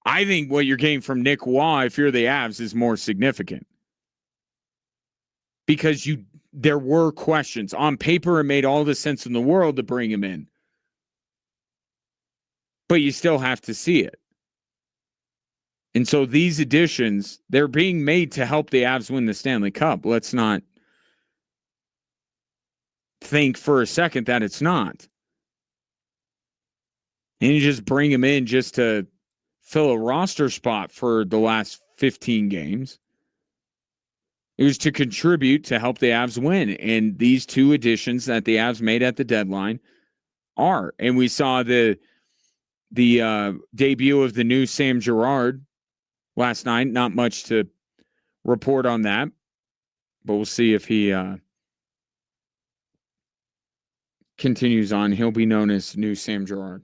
I think what you're getting from Nick Waugh, if you're the Avs, is more significant. Because there were questions. On paper, it made all the sense in the world to bring him in. But you still have to see it. And so these additions, they're being made to help the Avs win the Stanley Cup. Let's not think for a second that it's not. And you just bring him in just to fill a roster spot for the last 15 games. It was to contribute to help the Avs win. And these 2 additions that the Avs made at the deadline are. And we saw the debut of the new Sam Girard last night. Not much to report on that, but we'll see if he continues on. He'll be known as new Sam Girard.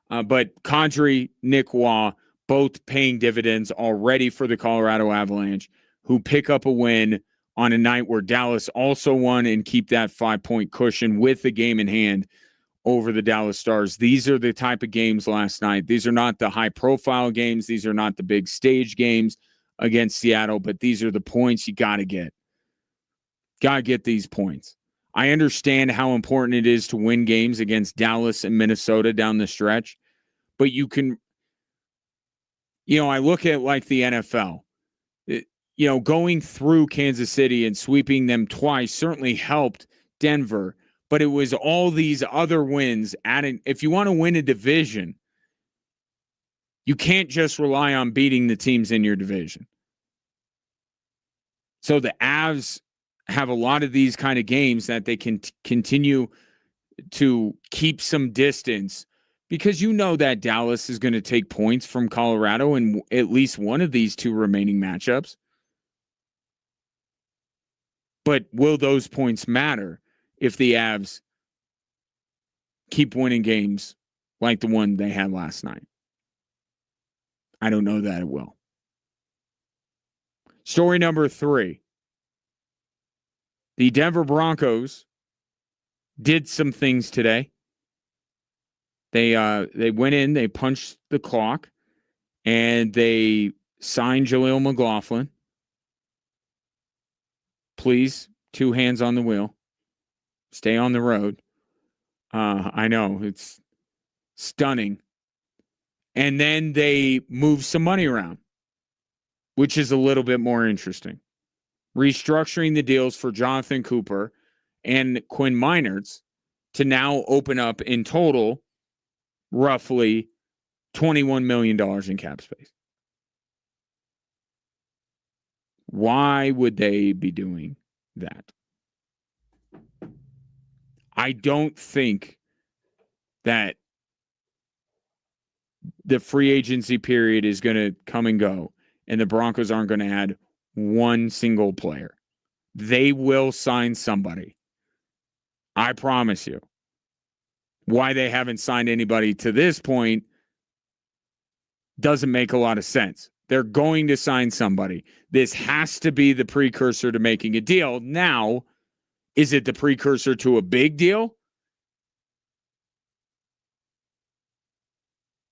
But Kadri, Nick Waugh, both paying dividends already for the Colorado Avalanche, who pick up a win on a night where Dallas also won and keep that 5-point cushion with the game in hand over the Dallas Stars. These are the type of games last night. These are not the high-profile games. These are not the big stage games against Seattle, but these are the points you got to get. Got to get these points. I understand how important it is to win games against Dallas and Minnesota down the stretch, but you can, I look at like the NFL, going through Kansas City and sweeping them twice certainly helped Denver, but it was all these other wins adding. If you want to win a division, you can't just rely on beating the teams in your division. So the Avs have a lot of these kind of games that they can continue to keep some distance, because you know that Dallas is going to take points from Colorado in at least one of these two remaining matchups. But will those points matter if the Avs keep winning games like the one they had last night? I don't know that it will. Story number 3. The Denver Broncos did some things today. They went in, they punched the clock, and they signed Jaleel McLaughlin. Please, 2 hands on the wheel. Stay on the road. I know, it's stunning. And then they moved some money around, which is a little bit more interesting. Restructuring the deals for Jonathan Cooper and Quinn Meinerz to now open up in total roughly $21 million in cap space. Why would they be doing that? I don't think that the free agency period is going to come and go, and the Broncos aren't going to add one single player. They will sign somebody. I promise you. Why they haven't signed anybody to this point doesn't make a lot of sense. They're going to sign somebody. This has to be the precursor to making a deal. Now, is it the precursor to a big deal?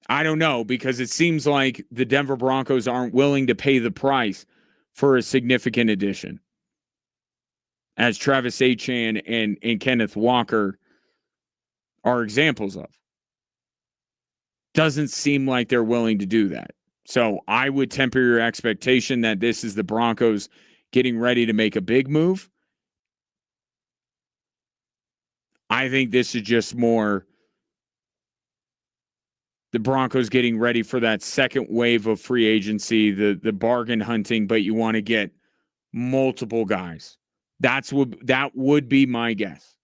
I don't know, because it seems like the Denver Broncos aren't willing to pay the price for a significant addition, as Travis Etienne and Kenneth Walker are examples of. Doesn't seem like they're willing to do that. So I would temper your expectation that this is the Broncos getting ready to make a big move. I think this is just more the Broncos getting ready for that second wave of free agency, the bargain hunting, but you want to get multiple guys. That would be my guess,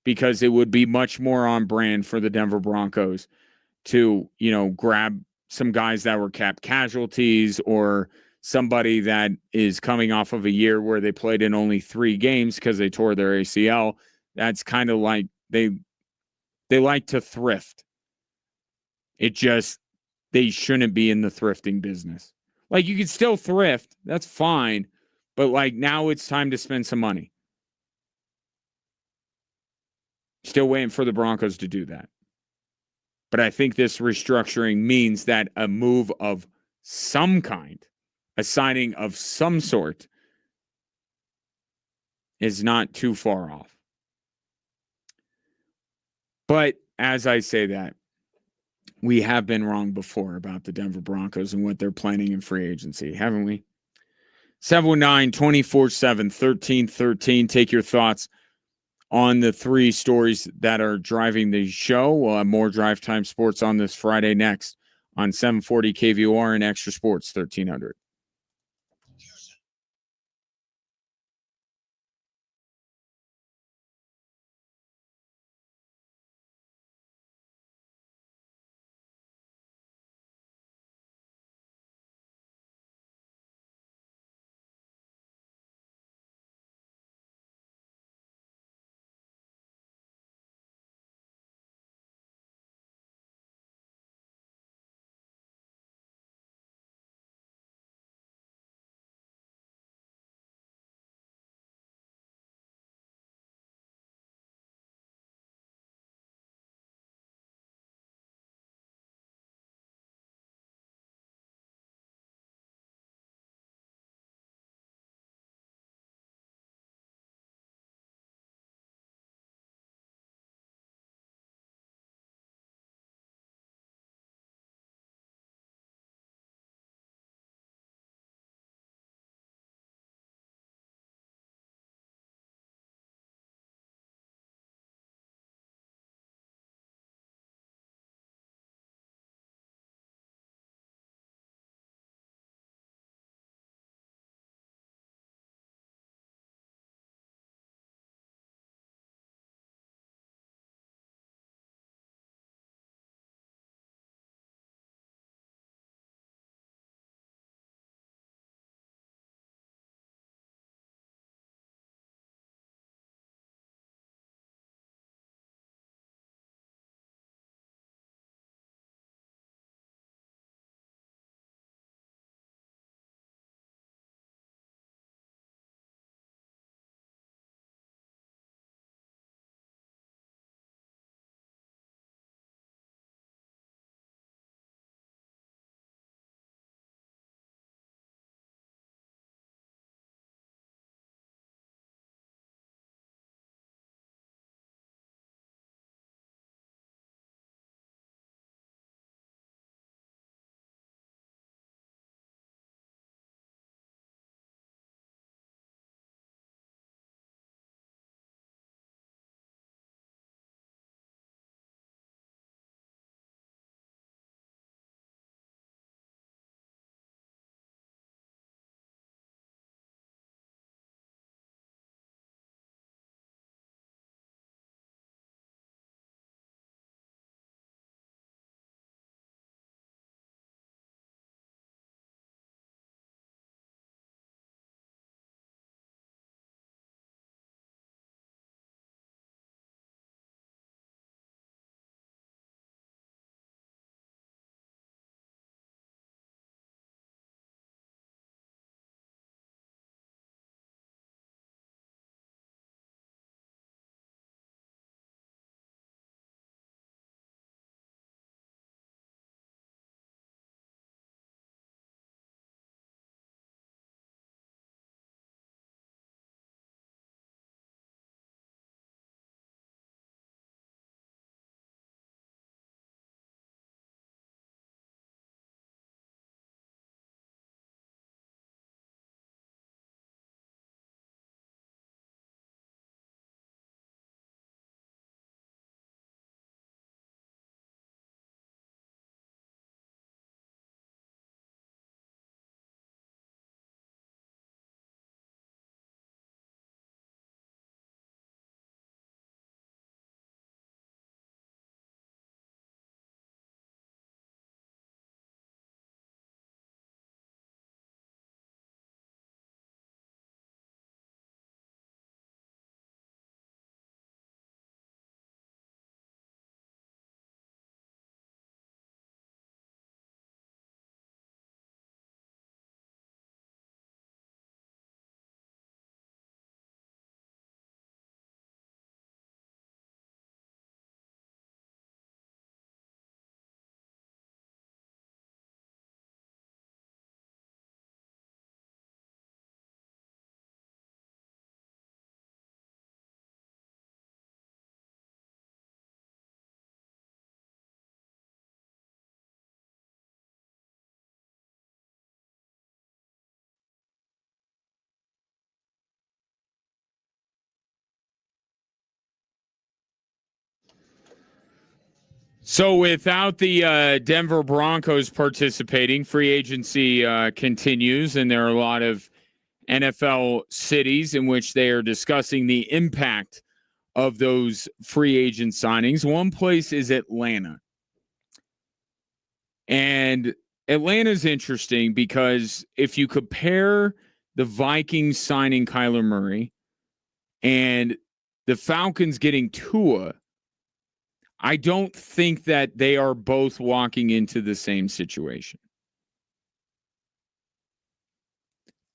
because it would be much more on brand for the Denver Broncos to, grab some guys that were cap casualties, or somebody that is coming off of a year where they played in only 3 games because they tore their ACL. That's kind of like they like to thrift. They shouldn't be in the thrifting business. Like, you can still thrift, that's fine, but like, now it's time to spend some money. Still waiting for the Broncos to do that. But I think this restructuring means that a move of some kind, a signing of some sort, is not too far off. But as I say that, we have been wrong before about the Denver Broncos and what they're planning in free agency, haven't we? 719-247-1313. Take your thoughts on the 3 stories that are driving the show. We'll have more Drive Time Sports on this Friday next on 740 KVOR and Extra Sports 1300. So without the Denver Broncos participating, free agency continues, and there are a lot of NFL cities in which they are discussing the impact of those free agent signings. One place is Atlanta. And Atlanta's interesting because if you compare the Vikings signing Kyler Murray and the Falcons getting Tua, I don't think that they are both walking into the same situation.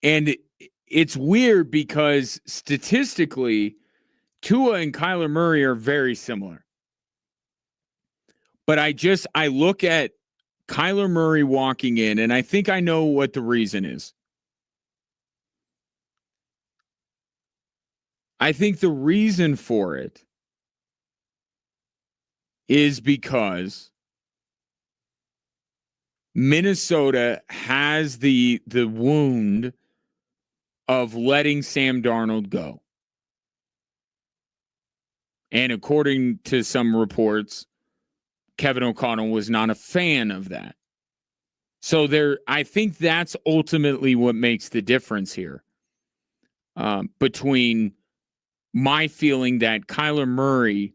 And it's weird because statistically, Tua and Kyler Murray are very similar. But I look at Kyler Murray walking in, and I think I know what the reason is. I think the reason for it is because Minnesota has the wound of letting Sam Darnold go. And according to some reports, Kevin O'Connell was not a fan of that. So I think that's ultimately what makes the difference here between my feeling that Kyler Murray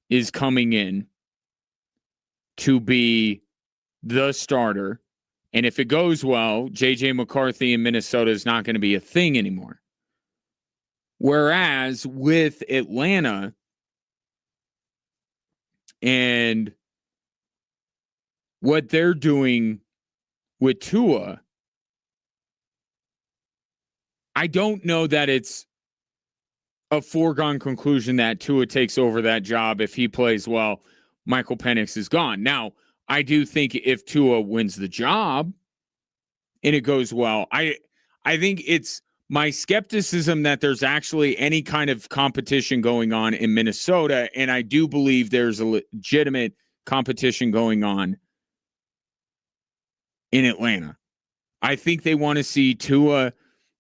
is coming in to be the starter. And if it goes well, J.J. McCarthy in Minnesota is not going to be a thing anymore. Whereas with Atlanta and what they're doing with Tua, I don't know that it's a foregone conclusion that Tua takes over that job. If he plays well, Michael Penix is gone. Now, I do think if Tua wins the job and it goes well, I think it's my skepticism that there's actually any kind of competition going on in Minnesota, and I do believe there's a legitimate competition going on in Atlanta. I think they want to see Tua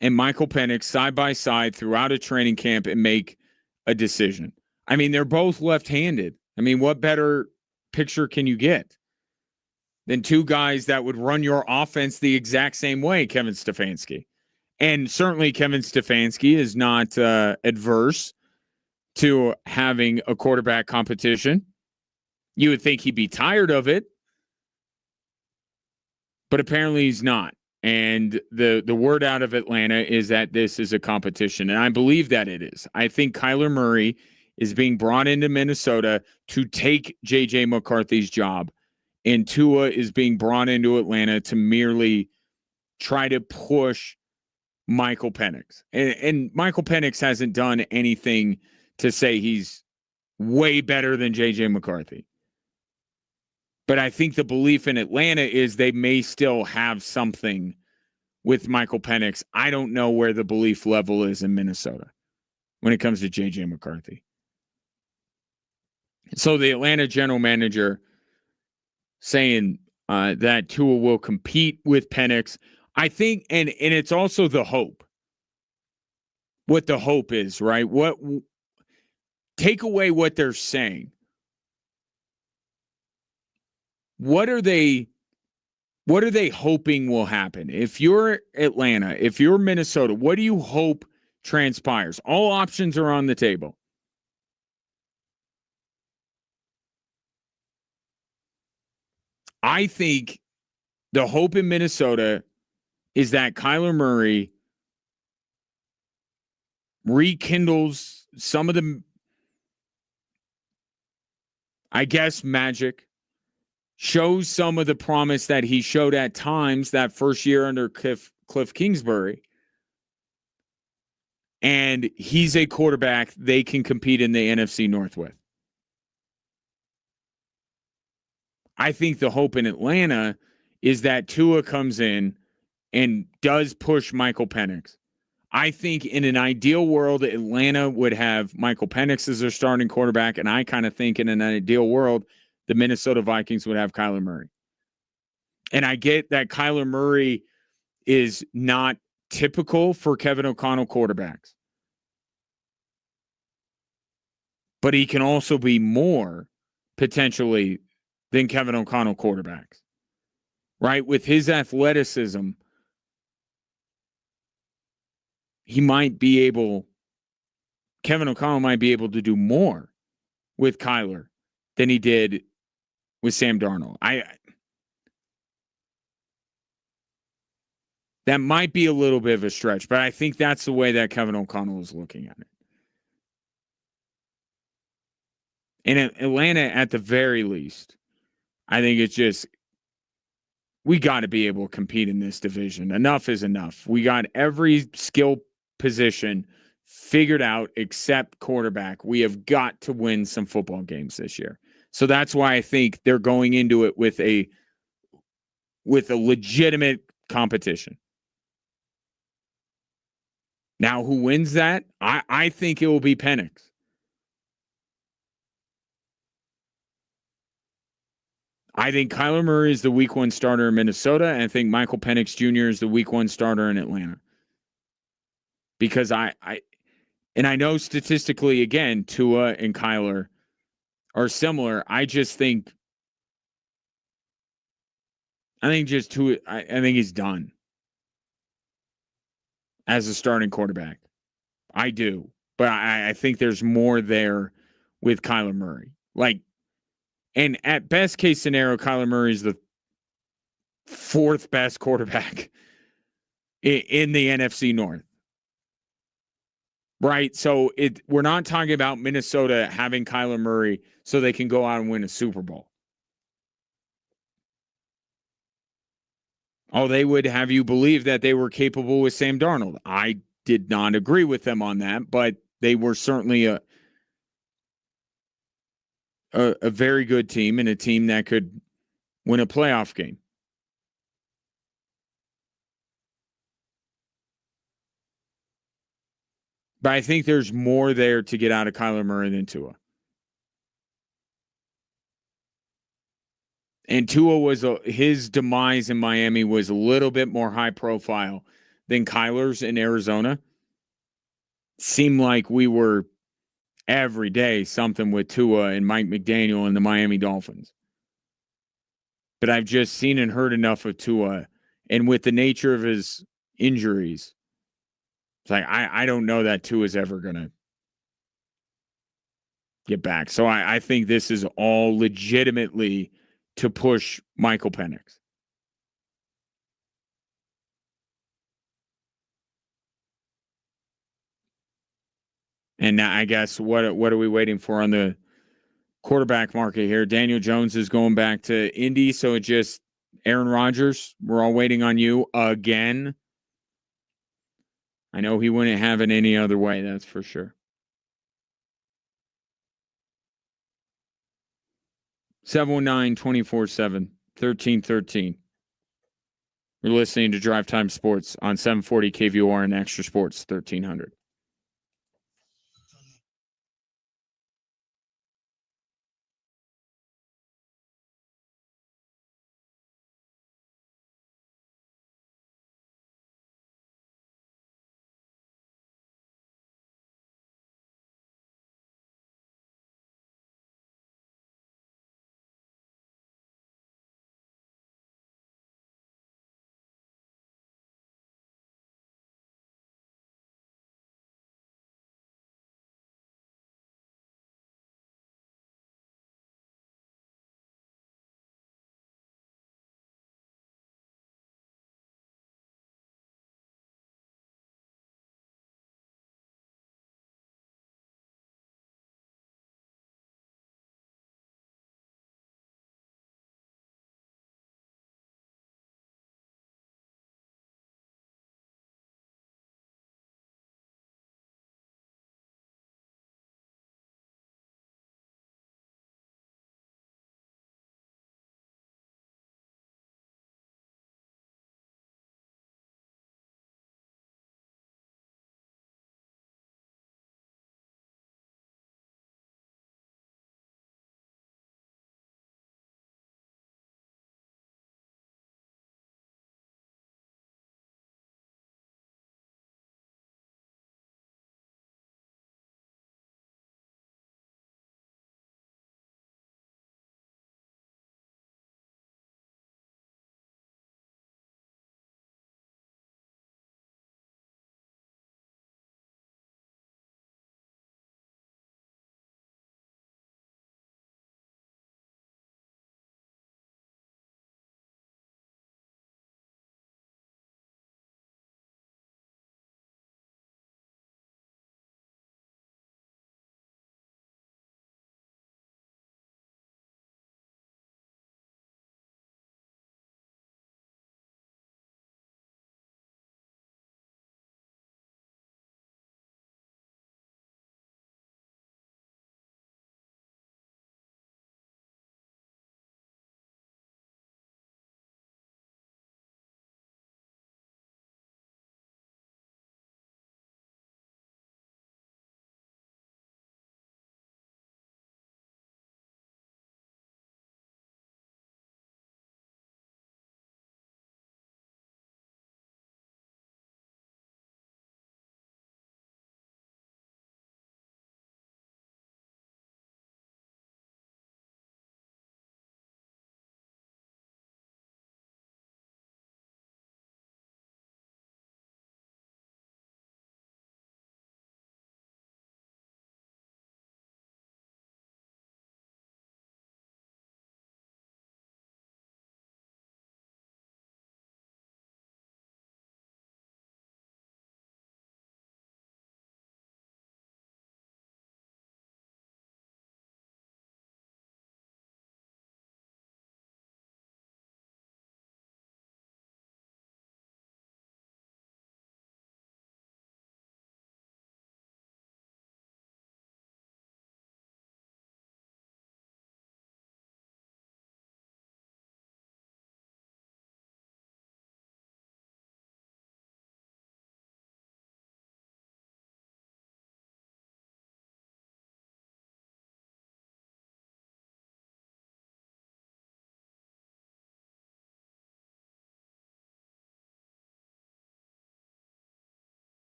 and Michael Penix side by side throughout a training camp and make a decision. I mean, they're both left-handed. I mean, what better picture can you get than two guys that would run your offense the exact same way, Kevin Stefanski? And certainly Kevin Stefanski is not adverse to having a quarterback competition. You would think he'd be tired of it, but apparently he's not. And the word out of Atlanta is that this is a competition, and I believe that it is. I think Kyler Murray is being brought into Minnesota to take J.J. McCarthy's job, and Tua is being brought into Atlanta to merely try to push Michael Penix. And Michael Penix hasn't done anything to say he's way better than J.J. McCarthy. But I think the belief in Atlanta is they may still have something with Michael Penix. I don't know where the belief level is in Minnesota when it comes to J.J. McCarthy. So the Atlanta general manager saying that Tua will compete with Penix. I think, and it's also the hope. What the hope is, right? Take away what they're saying. What are they hoping will happen? If you're Atlanta, if you're Minnesota, what do you hope transpires? All options are on the table. I think the hope in Minnesota is that Kyler Murray rekindles some of the, I guess, magic, shows some of the promise that he showed at times that first year under Cliff Kingsbury. And he's a quarterback they can compete in the NFC North with. I think the hope in Atlanta is that Tua comes in and does push Michael Penix. I think in an ideal world, Atlanta would have Michael Penix as their starting quarterback, and I kind of think in an ideal world, the Minnesota Vikings would have Kyler Murray. And I get that Kyler Murray is not typical for Kevin O'Connell quarterbacks. But he can also be more potentially than Kevin O'Connell quarterbacks, right? With his athleticism, Kevin O'Connell might be able to do more with Kyler than he did with Sam Darnold. That might be a little bit of a stretch, but I think that's the way that Kevin O'Connell is looking at it. And Atlanta, at the very least, I think it's just, we got to be able to compete in this division. Enough is enough. We got every skill position figured out except quarterback. We have got to win some football games this year. So that's why I think they're going into it with a legitimate competition. Now, who wins that? I think it will be Penix. I think Kyler Murray is the week 1 starter in Minnesota, and I think Michael Penix Jr. is the week 1 starter in Atlanta. Because I know statistically, again, Tua and Kyler are similar. I think Tua, I think he's done as a starting quarterback. I do. But I think there's more there with Kyler Murray. And at best case scenario, Kyler Murray is the 4th best quarterback in the NFC North. Right? So we're not talking about Minnesota having Kyler Murray so they can go out and win a Super Bowl. Oh, they would have you believe that they were capable with Sam Darnold. I did not agree with them on that, but they were certainly a very good team and a team that could win a playoff game. But I think there's more there to get out of Kyler Murray than Tua. And Tua his demise in Miami was a little bit more high profile than Kyler's in Arizona. Seemed like we were every day something with Tua and Mike McDaniel and the Miami Dolphins. But I've just seen and heard enough of Tua, and with the nature of his injuries, it's like I don't know that Tua is ever going to get back. So I think this is all legitimately to push Michael Penix. And now I guess what are we waiting for on the quarterback market here? Daniel Jones is going back to Indy, so it just Aaron Rodgers. We're all waiting on you again. I know he wouldn't have it any other way, that's for sure. 719-247-1313. You're listening to Drive Time Sports on 740 KVOR and Extra Sports 1300.